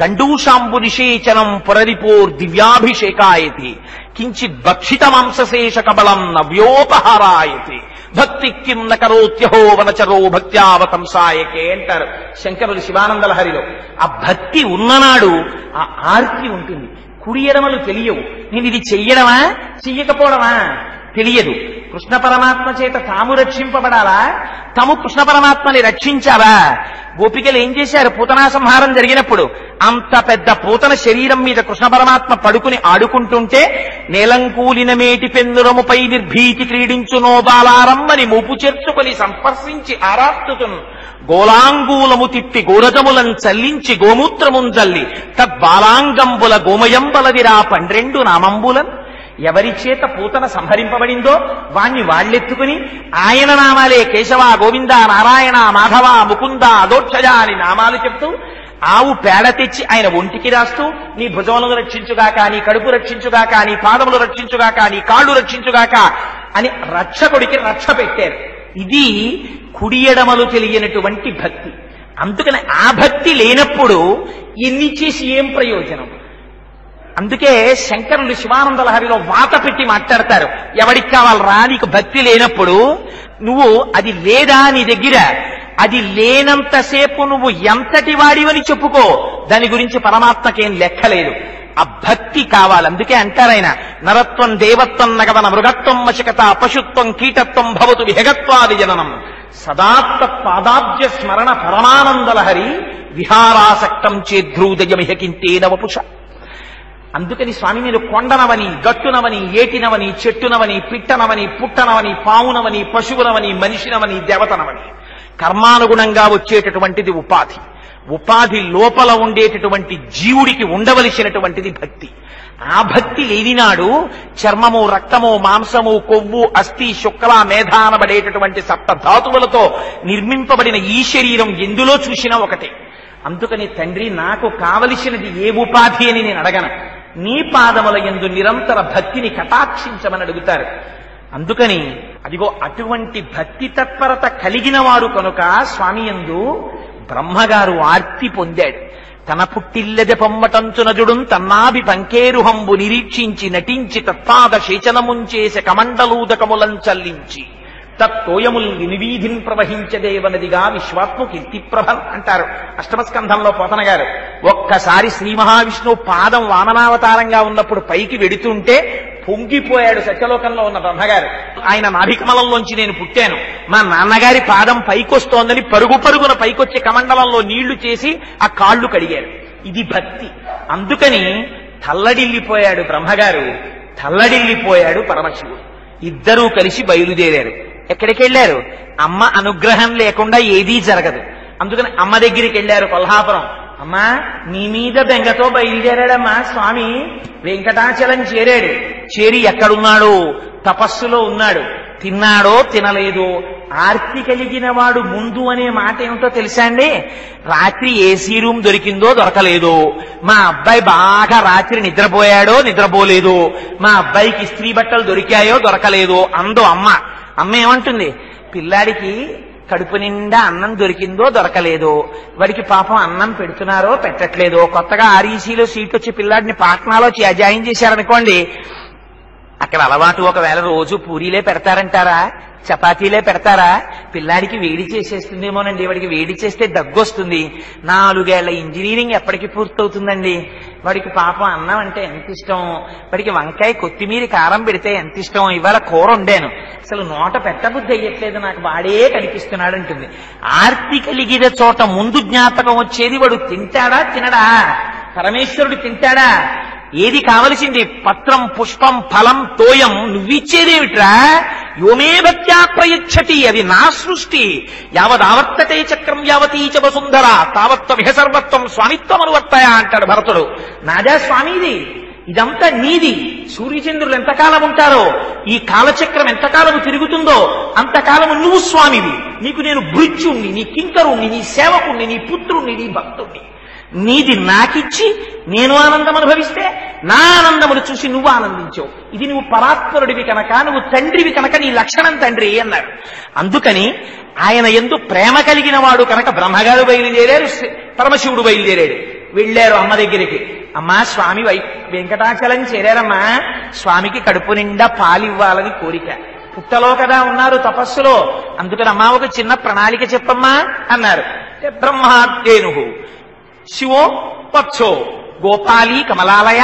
గండూషాంబు నిషేచనం పురరిపోర్ దివ్యాభిషేకాయతి కించిత్ భక్షిత మాంసశేష కబలం నవ్యోపహారాయతి భక్తి కిం నకరోత్యహో వనచరో భక్త్యావతంసాయకే అంటారు శంకరులు శివానంద లహరిలో. ఆ భక్తి ఉన్ననాడు ఆ ఆర్తి ఉంటుంది. కుడి ఎడమలు తెలియవు. నేను ఇది చెయ్యడమా చెయ్యకపోవడమా తెలియదు. కృష్ణ పరమాత్మ చేత తాము రక్షింపబడాలా, తాము కృష్ణ పరమాత్మని రక్షించాలా? గోపికలు ఏం చేశారు? పూతనా సంహారం జరిగినప్పుడు అంత పెద్ద పూతన శరీరం మీద కృష్ణ పరమాత్మ పడుకుని ఆడుకుంటుంటే నేలంకూలిన మేటి పెన్నురముపై నిర్భీతి క్రీడించునో బాలారమ్మని మూపు చేర్చుకొని సంస్పర్శించి ఆరాస్తుతును గోలాంగూలము తిప్పి గోరజములం చల్లించి గోమూత్రముం జల్లి తద్బాలాంగంబుల గోమయంబలదిరా 12 నామంబులన్ ఎవరి చేత పూతన సంహరింపబడిందో వాణ్ణి వాళ్ళెత్తుకుని ఆయన నామాలే కేశవ, గోవింద, నారాయణ, మాధవ, ముకుంద, అదోక్షజ అని నామాలు చెప్తూ ఆవు పేడ తెచ్చి ఆయన ఒంటికి రాస్తూ నీ భుజములను రక్షించుగాక, నీ కడుపు రక్షించుగాక, నీ పాదములు రక్షించుగాక, నీ కాళ్ళు రక్షించుగాక అని రక్షకుడికి రక్ష పెట్టారు. ఇది కుడి ఎడమలు తెలియనటువంటి భక్తి. అందుకని ఆ భక్తి లేనప్పుడు ఎన్ని చేసి ఏం ప్రయోజనం? అందుకే శంకరులు శివానంద లహరిలో వాత పెట్టి మాట్లాడతారు. ఎవడికి కావాలరా నీకు భక్తి లేనప్పుడు? నువ్వు అది లేదా నీ దగ్గర, అది లేనంతసేపు నువ్వు ఎంతటి వాడివని చెప్పుకో, దాని గురించి పరమాత్మకేం లెక్కలేదు. ఆ భక్తి కావాలి. అందుకే అంటారాయన, నరత్వం దేవత్వం నగవన మృగత్వం వశకత పశుత్వం కీటత్వం భవతు విహగత్వాది జననం సదాత్త పాదాబ్జ స్మరణ పరమానందలహరి విహారాసక్తం చేద్రూదయమిహకింతేన వపుష. అందుకని స్వామి మీరు కొండనవని, గట్టునవని, ఏటినవని, చెట్టునవని, పిట్టనవని, పుట్టనవని, పావునవని, పశువునవని, మనిషినవని, దేవతనవని, కర్మానుగుణంగా వచ్చేటటువంటిది ఉపాధి. ఉపాధి లోపల ఉండేటటువంటి జీవుడికి ఉండవలసినటువంటిది భక్తి. ఆ భక్తి లేనినాడు చర్మము, రక్తము, మాంసము, కొవ్వు, అస్థి, శుక్ల, మేధ అనబడేటటువంటి సప్త ధాతువులతో నిర్మింపబడిన ఈ శరీరం ఎందులో చూసినా ఒకటే. అందుకని తండ్రి నాకు కావలసినది ఏ ఉపాధి అని నేను అడగను, నీ పాదముల యందు నిరంతర భక్తిని కటాక్షించమని అడుగుతారు. అందుకని అదిగో అటువంటి భక్తి తత్పరత కలిగిన వాడు కనుక స్వామి యందు బ్రహ్మగారు ఆర్తి పొందాడు. తన పుట్టిల్లెదె పొమ్మటంచునజుడుం తన్నాభి పంకేరుహంబు నిరీక్షించి నటించి తత్పాద శేచనముంచేసే కమండలూదకములం చల్లించి తత్తోయముల్ వినివీధిన్ ప్రవహించదేవనదిగా విశ్వాత్మ కీర్తిప్రభన్ అంటారు అష్టమస్కంధంలో పోతన గారు. ఒక్కసారి శ్రీ మహావిష్ణువు పాదం వామనావతారంగా ఉన్నప్పుడు పైకి వెడుతుంటే పొంగిపోయాడు సత్యలోకంలో ఉన్న బ్రహ్మగారు. ఆయన నాభికమలంలోంచి నేను పుట్టాను, మా నాన్నగారి పాదం పైకొస్తోందని పరుగు పరుగున పైకొచ్చే కమండలంలో నీళ్లు చేసి ఆ కాళ్ళు కడిగారు. ఇది భక్తి. అందుకని తల్లడిల్లిపోయాడు బ్రహ్మగారు, తల్లడిల్లిపోయాడు పరమశివుడు. ఇద్దరూ కలిసి బయలుదేరారు. ఎక్కడికి వెళ్ళారు? అమ్మ అనుగ్రహం లేకుండా ఏదీ జరగదు. అందుకని అమ్మ దగ్గరికి వెళ్ళారు కొల్హాపురం. అమ్మా నీ మీద బెంగతో బయలుదేరాడమ్మా స్వామి, వెంకటాచలం చేరాడు. చేరి ఎక్కడున్నాడో తపస్సులో ఉన్నాడు. తిన్నాడో తినలేదో ఆర్తి కలిగిన వాడు ముందు అనే మాట ఏమిటో తెలుసా అండి? రాత్రి ఏసీ రూమ్ దొరికిందో దొరకలేదో, మా అబ్బాయి బాగా రాత్రి నిద్రపోయాడో నిద్రపోలేదో, మా అబ్బాయికి ఇస్త్రీ బట్టలు దొరికాయో దొరకలేదో అందో అమ్మ. అమ్మ ఏమంటుంది? పిల్లాడికి కడుపు నిండా అన్నం దొరికిందో దొరకలేదో, వాడికి పాపం అన్నం పెడుతున్నారో పెట్టట్లేదో, కొత్తగా ఆర్ఈసీలో సీట్ వచ్చి పిల్లాడిని పాట్నాలో జాయిన్ చేశారనుకోండి, అక్కడ అలవాటు ఒకవేళ రోజు పూరీలే పెడతారంటారా, చపాతీలే పెడతారా? పిల్లాడికి వేడి చేసేస్తుందేమోనండి, వాడికి వేడి చేస్తే దగ్గొస్తుంది. 4 ఏళ్ల ఇంజనీరింగ్ ఎప్పటికి పూర్తవుతుందండి? వాడికి పాపం అన్నం అంటే ఎంత ఇష్టం, వాడికి వంకాయ కొత్తిమీర కారం పెడితే ఎంత ఇష్టం, ఇవాళ కూర వండాను, అసలు నోట పెట్టబుద్ధి అయ్యట్లేదు, నాకు వాడే కనిపిస్తున్నాడు అంటుంది. ఆర్తి కలిగిన చోట ముందు జ్ఞాపకం వచ్చేది వాడు తింటాడా తినడా, పరమేశ్వరుడు తింటాడా? ఏది కావలసింది? పత్రం, పుష్పం, ఫలం, తోయం నువ్విచ్చేదేమిట్రా? యోమే భక్త్యా ప్రయచ్చతి, అది నా సృష్టి. యావదావర్తతే చక్రం యావతీచ వసుంధర తావత్వ సర్వత్వం స్వామిత్వం అనువర్తయ అంటాడు భరతుడు. నాదా స్వామిది, ఇదంతా నీది. సూర్యచంద్రులు ఎంతకాలం ఉంటారో, ఈ కాలచక్రం ఎంతకాలం తిరుగుతుందో అంతకాలము నువ్వు స్వామివి. నీకు నేను భృత్యుణ్ణి, నీ కింకరుణ్ణి, నీ సేవకుణ్ణి, నీ పుత్రుణ్ణి, నీ భక్తుణ్ణి. నీది నాకిచ్చి నేను ఆనందం అనుభవిస్తే నా ఆనందమును చూసి నువ్వు ఆనందించావు. ఇది నువ్వు పరాత్పరుడివి కనుక, నువ్వు తండ్రివి కనుక నీ లక్షణం తండ్రి అన్నారు. అందుకని ఆయన యందు ప్రేమ కలిగిన వాడు కనుక బ్రహ్మగారు బయలుదేరారు, పరమశివుడు బయలుదేరాడు. వెళ్ళారు అమ్మ దగ్గరికి. అమ్మా స్వామి వెంకటాచలం చేరారమ్మా, స్వామికి కడుపు నిండా పాలివ్వాలని కోరిక. పుట్టలో కదా ఉన్నారు తపస్సులో, అందుకని అమ్మా ఒక చిన్న ప్రణాళిక చెప్పమ్మా అన్నారు. బ్రహ్మాద్యేను శివో వత్సో గోపాలి కమలాలయ.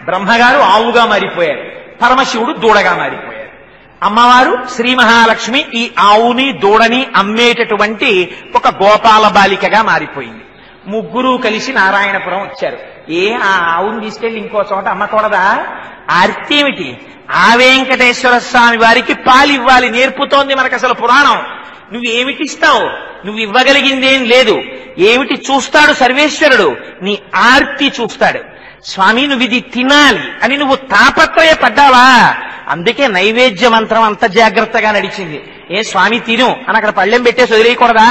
బ్రహ్మగారు ఆవుగా మారిపోయారు, పరమశివుడు దూడగా మారిపోయారు. అమ్మవారు శ్రీ మహాలక్ష్మి ఈ ఆవుని దూడని అమ్మేటటువంటి ఒక గోపాల బాలికగా మారిపోయింది. ముగ్గురు కలిసి నారాయణపురం వచ్చారు. ఆ ఆవుని తీసుకెళ్లి ఇంకో చోట అమ్మకూడదా? ఆర్తి ఏమిటి? ఆ వెంకటేశ్వర స్వామి వారికి పాలివ్వాలి నేర్పుతోంది మనకు అసలు పురాణం. నువ్వేమిటిస్తావు? నువ్వు ఇవ్వగలిగిందేం లేదు. ఏమిటి చూస్తాడు సర్వేశ్వరుడు? నీ ఆర్తి చూస్తాడు. స్వామి నువ్వు ఇది తినాలి అని నువ్వు తాపత్రయపడ్డావా? అందుకే నైవేద్య మంత్రం అంత జాగ్రత్తగా నడిచింది. ఏ స్వామి తిను అని అక్కడ పళ్ళెం పెట్టేసి వదిలేయకూడదా?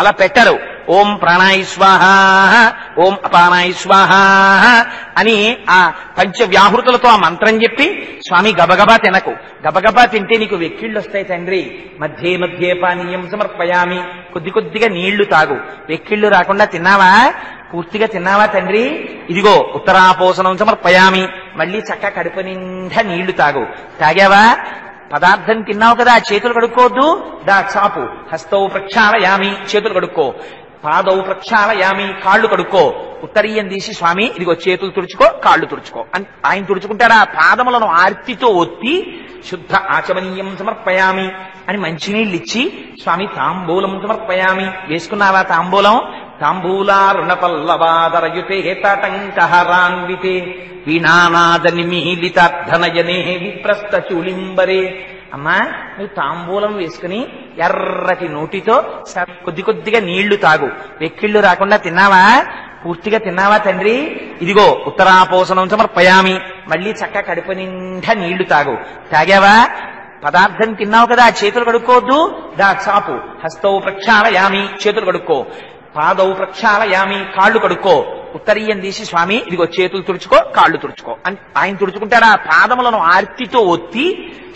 అలా పెట్టరు. ఓం ప్రాణాయ స్వాహ, ఓం అపానాయ స్వాహ అని ఆ పంచవ్యాహృతులతో ఆ మంత్రం చెప్పి స్వామి గబగబా తినకు. గబగబా తింటే నీకు వెక్కిళ్ళు వస్తాయి తండ్రి. మధ్యే మధ్యే పానీయం సమర్పయామి, కొద్ది కొద్దిగా నీళ్లు తాగు. వెక్కిళ్ళు రాకుండా తిన్నావా? పూర్తిగా తిన్నావా తండ్రి? ఇదిగో ఉత్తరాపోసనం సమర్పయామి, మళ్ళీ చక్క కడుపు నిండా నీళ్లు తాగు. తాగావా? పదార్థం తిన్నావు కదా, చేతులు కడుక్కోవద్దు. దా చాపు. హస్తౌ ప్రక్షాళయామి, చేతులు కడుక్కో. పాదౌ ప్రక్షాళయామి, కాళ్ళు కడుక్కో. ఉత్తరీయం తీసి స్వామి ఇదిగో చేతులు తుడుచుకో, కాళ్ళు తుడుచుకో అని ఆయన తుడుచుకుంటారా? పాదములను ఆర్తితో ఒత్తి శుద్ధ ఆచమనీయం సమర్పయామి అని మంచినీళ్ళు ఇచ్చి స్వామి తాంబూలం సమర్పయామి. వేసుకున్నావా తాంబూలం? తాంబూలారుణపల్లవాదరయుతే తటంకహరాన్వితే వీణానాద నిమీలితార్థనయనే విప్రస్థ చూలింబరే. అమ్మా నువ్వు తాంబూలం వేసుకుని ఎర్రటి నోటితో కొద్ది కొద్దిగా నీళ్లు తాగు. వెక్కిళ్ళు రాకుండా తిన్నావా? పూర్తిగా తిన్నావా తండ్రి? ఇదిగో ఉత్తరాపోసనం సమర్పయామి, మళ్ళీ చక్క కడుపు నిండా నీళ్లు తాగు. తాగావా? పదార్థం తిన్నావు కదా, చేతులు కడుక్కోవద్దు. దా చాపు. హస్తౌ ప్రక్షాళయామి, చేతులు కడుక్కో. పాదౌ ప్రక్షాళయామి, కాళ్ళు కడుక్కో. ఉత్తరీయం తీసి స్వామి ఇదిగో చేతులు తుడుచుకో, కాళ్ళు తుడుచుకో అని ఆయన తుడుచుకుంటారా? పాదములను ఆర్తితో ఒత్తి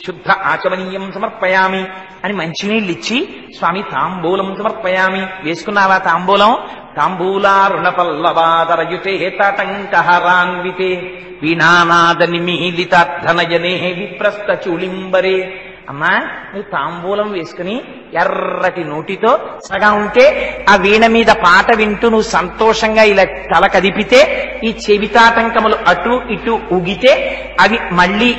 శుద్ధ ఆచమనీయం సమర్పయామి అని మంచినీళ్ళు ఇచ్చి స్వామి తాంబూలం సమర్పయామి. వేసుకున్నావా తాంబూలం? తాంబూలారుణపల్లవాదరయుతే తటంకహరాన్వితే వీణానాద నిమీలితార్థనయనే విప్రస్థ చూలింబరే. అమ్మా నువ్వు తాంబూలం వేసుకుని ఎర్రటి నోటితో సగం ఉంటే ఆ వీణ మీద పాట వింటూ నువ్వు సంతోషంగా ఇలా తల కదిపితే ఈ చెవితాటంకములు అటు ఇటు ఊగితే అవి మళ్ళీ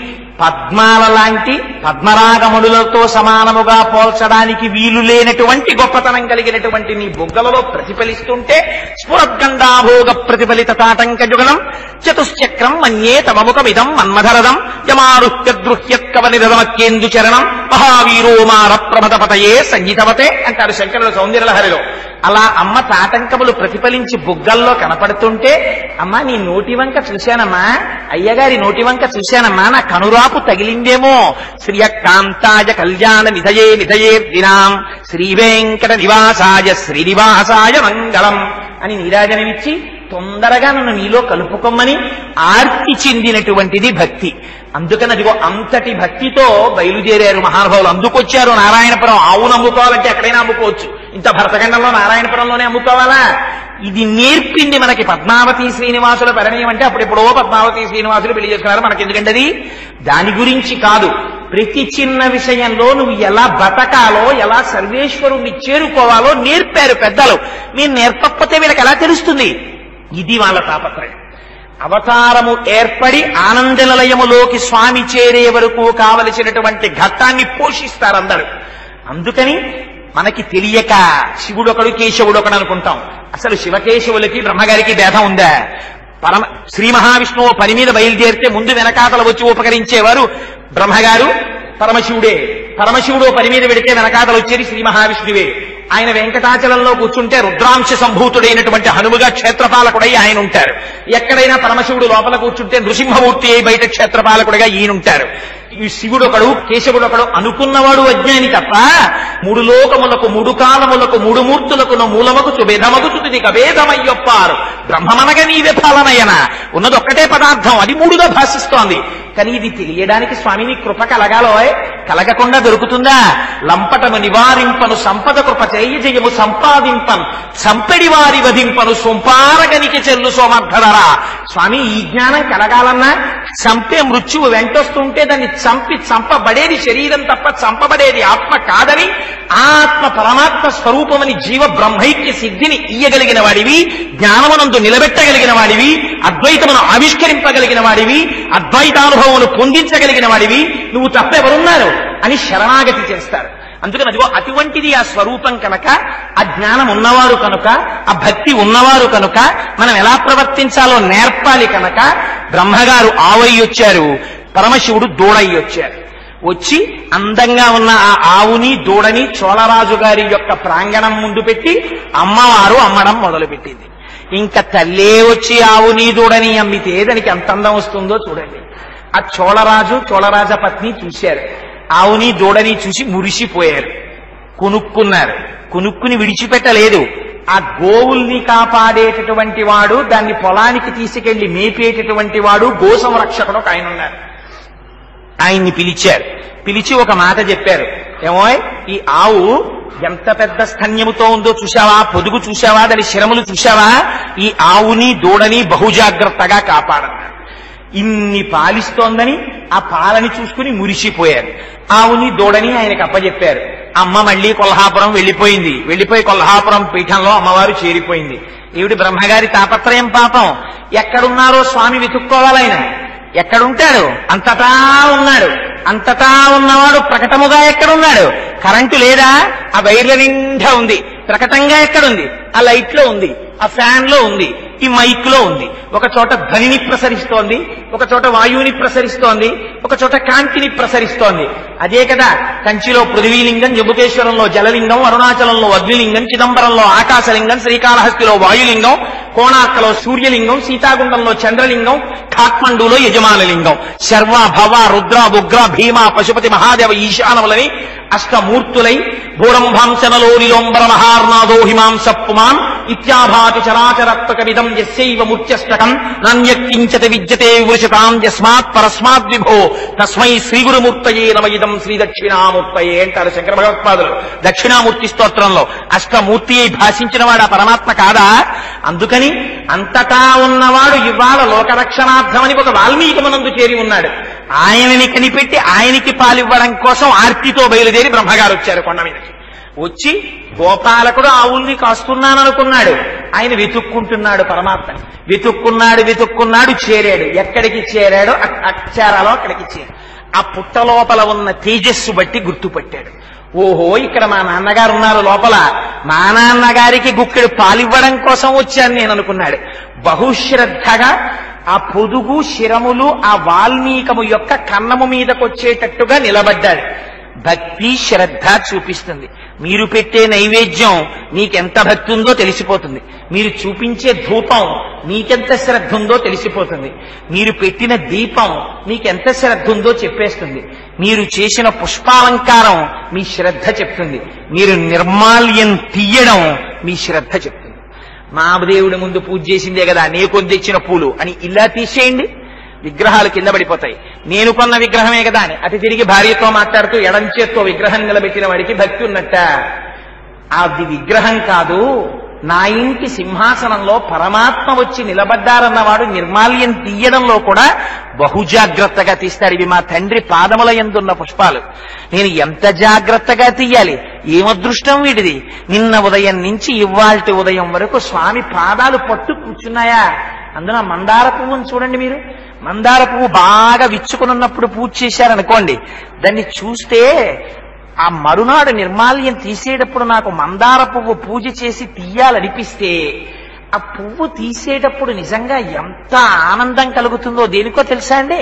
పద్మాల లాంటి పద్మరాగములతో సమానముగా పోల్చడానికి వీలు లేనటువంటి గొప్పతనం కలిగినటువంటి నీ బుగ్గలలో ప్రతిఫలిస్తుంటే స్ఫురద్గండాభోగ ప్రతిఫలిత తాటంక జుగనం చతుశ్చక్రం మన్యే తమముఖమిదం మన్మధరదం యమారుహ్యద్రుహ్యత్కవనిరమత్యేందు చరణం మహావీరో మార ప్రమదపతయే సంగీతవతే అంటారు శంకరుల సౌందర్యలహరిలో. అలా అమ్మ తాటంకములు ప్రతిఫలించి బుగ్గల్లో కనపడుతుంటే అమ్మా నీ నోటి వంక చూశానమ్మా, అయ్యగారి నోటి వంక చూశానమ్మా, నా కనురాపు తగిలిందేమో. శ్రియకాంతాయ కళ్యాణ నిధయే నిధయే దినాం శ్రీ వెంకట నివాసాయ శ్రీనివాసాయ మంగళం అని నీరాజనమిచ్చి తొందరగా నన్ను నీలో కలుపుకోమని ఆర్తి చెందినటువంటిది భక్తి. అందుకని అదిగో అంతటి భక్తితో బయలుదేరారు మహానుభావులు. అందుకొచ్చారు నారాయణపురం. ఆవును అమ్ముకోవాలంటే ఎక్కడైనా అమ్ముకోవచ్చు, ఇంత భరతఖండంలో నారాయణపురంలోనే అమ్ముకోవాలా? ఇది నేర్పింది మనకి పద్మావతి శ్రీనివాసుల పరిణయం. అంటే అప్పుడెప్పుడో పద్మావతి శ్రీనివాసులు పెళ్లి చేసుకున్నారు, మనకెందుకంటే అది దాని గురించి కాదు. ప్రతి చిన్న విషయంలో నువ్వు ఎలా బతకాలో, ఎలా సర్వేశ్వరుణ్ణి చేరుకోవాలో నేర్పారు పెద్దలు. మీరు నేర్పకపోతే వీళ్ళకి ఎలా తెలుస్తుంది? ఇది వాళ్ళ తాపత్రయం. అవతారము ఏర్పడి ఆనంద నిలయములోకి స్వామి చేరే వరకు కావలసినటువంటి ఘట్టాన్ని పోషిస్తారు అందరూ. అందుకని మనకి తెలియక శివుడొకడు కేశవుడొకడు అనుకుంటాం. అసలు శివకేశవులకి బ్రహ్మగారికి భేదం ఉందా? శ్రీ మహావిష్ణువు పని మీద బయలుదేరితే ముందు వెనకాతల వచ్చి ఉపకరించేవారు బ్రహ్మగారు, పరమశివుడే. పరమశివుడు పని మీద పెడితే వెనకాతలు వచ్చేది శ్రీ మహావిష్ణువే. ఆయన వెంకటాచలంలో కూర్చుంటే రుద్రాంశ సంభూతుడైనటువంటి హనుమగా క్షేత్రపాలకుడై ఆయన ఉంటారు. ఎక్కడైనా పరమశివుడు లోపల కూర్చుంటే నృసింహమూర్తి అయి బయట క్షేత్రపాలకుడిగా ఈయనుంటారు. ఈ శివుడొకడు కేశవుడొకడు అనుకున్నవాడు అజ్ఞాని తప్ప మూడు లోకములకు మూడు కాలములకు మూడు మూర్తులకు మూలమకు సుభేదమగు తుది కభేదమయ్యొప్పారు బ్రహ్మమనగా నీవే పాలనయన. ఉన్నది ఒక్కటే పదార్థం, అది మూడుగా భాషిస్తోంది. కానీ ఇది తెలియడానికి స్వామిని కృప కలగాలో, కలగకుండా దొరుకుతుందా? లంపటము నివారింపను సంపద కృప చేయ జయము సంపాదింపను సంపెడి వారి వధింపను సొంపారగనికి చెల్లు సోమర్థధరా. స్వామి ఈ జ్ఞానం కలగాలన్నా చంపే మృత్యువు వెంటొస్తుంటే దాన్ని చంపబడేది శరీరం తప్ప చంపబడేది ఆత్మ కాదని, ఆత్మ పరమాత్మ స్వరూపమని జీవ బ్రహ్మైక్య సిద్ధిని ఇయ్యగలిగిన వాడివి, జ్ఞానమునందు నిలబెట్టగలిగిన వాడివి, అద్వైతమును ఆవిష్కరింపగలిగిన వాడివి, అద్వైతానుభవమును పొందించగలిగిన వాడివి, నువ్వు తప్పెవరున్నారు అని శరణాగతి చేస్తారు. అందుకని అదిగో అటువంటిది ఆ స్వరూపం కనుక, ఆ జ్ఞానం ఉన్నవారు కనుక, ఆ భక్తి ఉన్నవారు కనుక మనం ఎలా ప్రవర్తించాలో నేర్పాలి కనుక బ్రహ్మగారు ఆవయ్యొచ్చారు, పరమశివుడు దూడయ్యొచ్చారు. వచ్చి అందంగా ఉన్న ఆ ఆవుని దూడని చోళరాజు గారి యొక్క ప్రాంగణం ముందు పెట్టి అమ్మవారు అమ్మడం మొదలుపెట్టింది. ఇంకా తల్లే వచ్చి ఆవుని దూడని అమ్మితే దానికి ఎంత అందం వస్తుందో చూడండి. ఆ చోళరాజ పత్ని చూశారు. ఆవుని దూడని చూసి మురిసిపోయారు. కొనుక్కున్నారు. కొనుక్కుని విడిచిపెట్టలేదు. ఆ గోవుల్ని కాపాడేటటువంటి వాడు, దాన్ని పొలానికి తీసుకెళ్లి మేపేటటువంటి వాడు, గో సంరక్షకుడు ఒక ఆయన ఉన్నారు. ఆయన్ని పిలిచారు. పిలిచి ఒక మాట చెప్పారు. ఏమో, ఈ ఆవు ఎంత పెద్ద స్తన్యముతో ఉందో చూశావా? పొదుగు చూశావా? దాని శిరములు చూశావా? ఈ ఆవుని దూడని బహుజాగ్రత్తగా కాపాడన్నారు. ఇన్ని పాలిస్తోందని ఆ పాలని చూసుకుని మురిసిపోయారు. ఆవుని దూడని ఆయనకు అప్పచెప్పారు. అమ్మ మళ్లీ కొల్హాపురం వెళ్ళిపోయింది. వెళ్ళిపోయి కొల్హాపురం పీఠంలో అమ్మవారు చేరిపోయింది. ఈవిడి బ్రహ్మగారి తాపత్రయం పాపం. ఎక్కడున్నారో స్వామి వెతుక్కోవాలయన. ఎక్కడుంటాడు? అంతటా ఉన్నాడు. అంతటా ఉన్నవాడు ప్రకటముగా ఎక్కడున్నాడు? కరెంటు లేదా? ఆ వైర్ల నిండా ఉంది. ప్రకటంగా ఎక్కడుంది? ఆ లైట్ లో ఉంది, ఆ ఫ్యాన్ లో ఉంది, ఈ మైక్ లో ఉంది. ఒక చోట ధ్వనిని ప్రసరిస్తోంది, ఒక చోట వాయువుని ప్రసరిస్తోంది, ఒక చోట కాంతిని ప్రసరిస్తోంది. అదే కదా కంచిలో పృథ్వీలింగం, జంబుకేశ్వరంలో జలలింగం, అరుణాచలంలో అగ్నిలింగం, చిదంబరంలో ఆకాశలింగం, శ్రీకాళహస్తిలో వాయులింగం, కోణార్కలో సూర్యలింగం, సీతాగుండంలో చంద్రలింగం, ఖాట్మండూలో యజమానలింగం. శర్వ భవ రుద్ర ఉగ్ర భీమ పశుపతి మహాదేవ ఈశానములని అష్టమూర్తులై భూరంభాంశనలో నిలోంబర మహార్నాదో హిమాంస పుమాన్ ఇత్యాభాతి చరాచరత్వకమిదం యస్యైవ మూర్త్యష్టకం నాన్యక్కించతి విద్యతే వృషతాం యస్మాత్ పరస్మాత్ విభో తస్మై శ్రీగురుమూర్తయే నమ ఇదం శ్రీ దక్షిణామూర్తయే అంటారు శంకర భగవత్పాదులు దక్షిణామూర్తి స్తోత్రంలో. అష్టమూర్తి అయి భాషించిన వాడు ఆ పరమాత్మ కాదా? అందుకని అంతటా ఉన్నవాడు ఇవాళ లోకరక్షణార్థమని ఒక వాల్మీకమునందు చేరి ఉన్నాడు. ఆయనని కనిపెట్టి ఆయనకి పాలివ్వడం కోసం ఆర్తితో బయలుదేరి బ్రహ్మగారు వచ్చారు కొండ మీదకి. వచ్చి గోపాలకుడు ఆవుల్ని కాస్తున్నాననుకున్నాడు. ఆయన వెతుక్కుంటున్నాడు పరమాత్మని. వెతుక్కున్నాడు, చేరాడు. ఎక్కడికి చేరాడో అక్షరాలో అక్కడికి చేరాడు. ఆ పుట్ట లోపల ఉన్న తేజస్సు బట్టి గుర్తుపట్టాడు. ఓహో, ఇక్కడ మా నాన్నగారు ఉన్నారు లోపల. మా నాన్నగారికి గుక్కెడు పాలివ్వడం కోసం వచ్చాను నేను అనుకున్నాడు. బహుశ్రద్ధగా ఆ పొదుగు శిరములు ఆ వాల్మీకము యొక్క కన్నము మీదకొచ్చేటట్టుగా నిలబడ్డాడు. భక్తి శ్రద్ధ చూపిస్తుంది. మీరు పెట్టే నైవేద్యం మీకెంత భక్తి ఉందో తెలిసిపోతుంది. మీరు చూపించే ధూపం మీకెంత శ్రద్ధ ఉందో తెలిసిపోతుంది. మీరు పెట్టిన దీపం మీకెంత శ్రద్ధ ఉందో చెప్పేస్తుంది. మీరు చేసిన పుష్పాలంకారం మీ శ్రద్ధ చెప్తుంది. మీరు నిర్మాల్యం తీయడం మీ శ్రద్ధ చెప్తుంది. మా దేవుడి ముందు పూజ చేసిందే కదా, నే కొని తెచ్చిన పూలు అని ఇలా తీసేయండి, విగ్రహాలు కింద పడిపోతాయి. నేను కొన్న విగ్రహమే కదా అని అటు తిరిగి భార్యతో మాట్లాడుతూ ఎడం చేత్తో విగ్రహం నిలబెట్టిన వాడికి భక్తి ఉన్నట్ట. అది విగ్రహం కాదు, నా ఇంటి సింహాసనంలో పరమాత్మ వచ్చి నిలబడ్డారన్నవాడు నిర్మాల్యం తీయడంలో కూడా బహుజాగ్రత్తగా తీస్తాడు. ఇవి మా తండ్రి పాదముల యందున్న పుష్పాలు. నేను ఎంత జాగ్రత్తగా తీయాలి, ఏమదృష్టం వీడిది. నిన్న ఉదయం నుంచి ఇవాల్టి ఉదయం వరకు స్వామి పాదాలు పట్టు కూర్చున్నాయా. అందున మందార పువ్వును చూడండి మీరు. మందార పువ్వు బాగా విచ్చుకున్నప్పుడు పూజ చేశారనుకోండి, దాన్ని చూస్తే ఆ మరునాడు నిర్మాల్యం తీసేటప్పుడు నాకు మందార పువ్వు పూజ చేసి తీయాలనిపిస్తే ఆ పువ్వు తీసేటప్పుడు నిజంగా ఎంత ఆనందం కలుగుతుందో దేనికో తెలుసా అండి?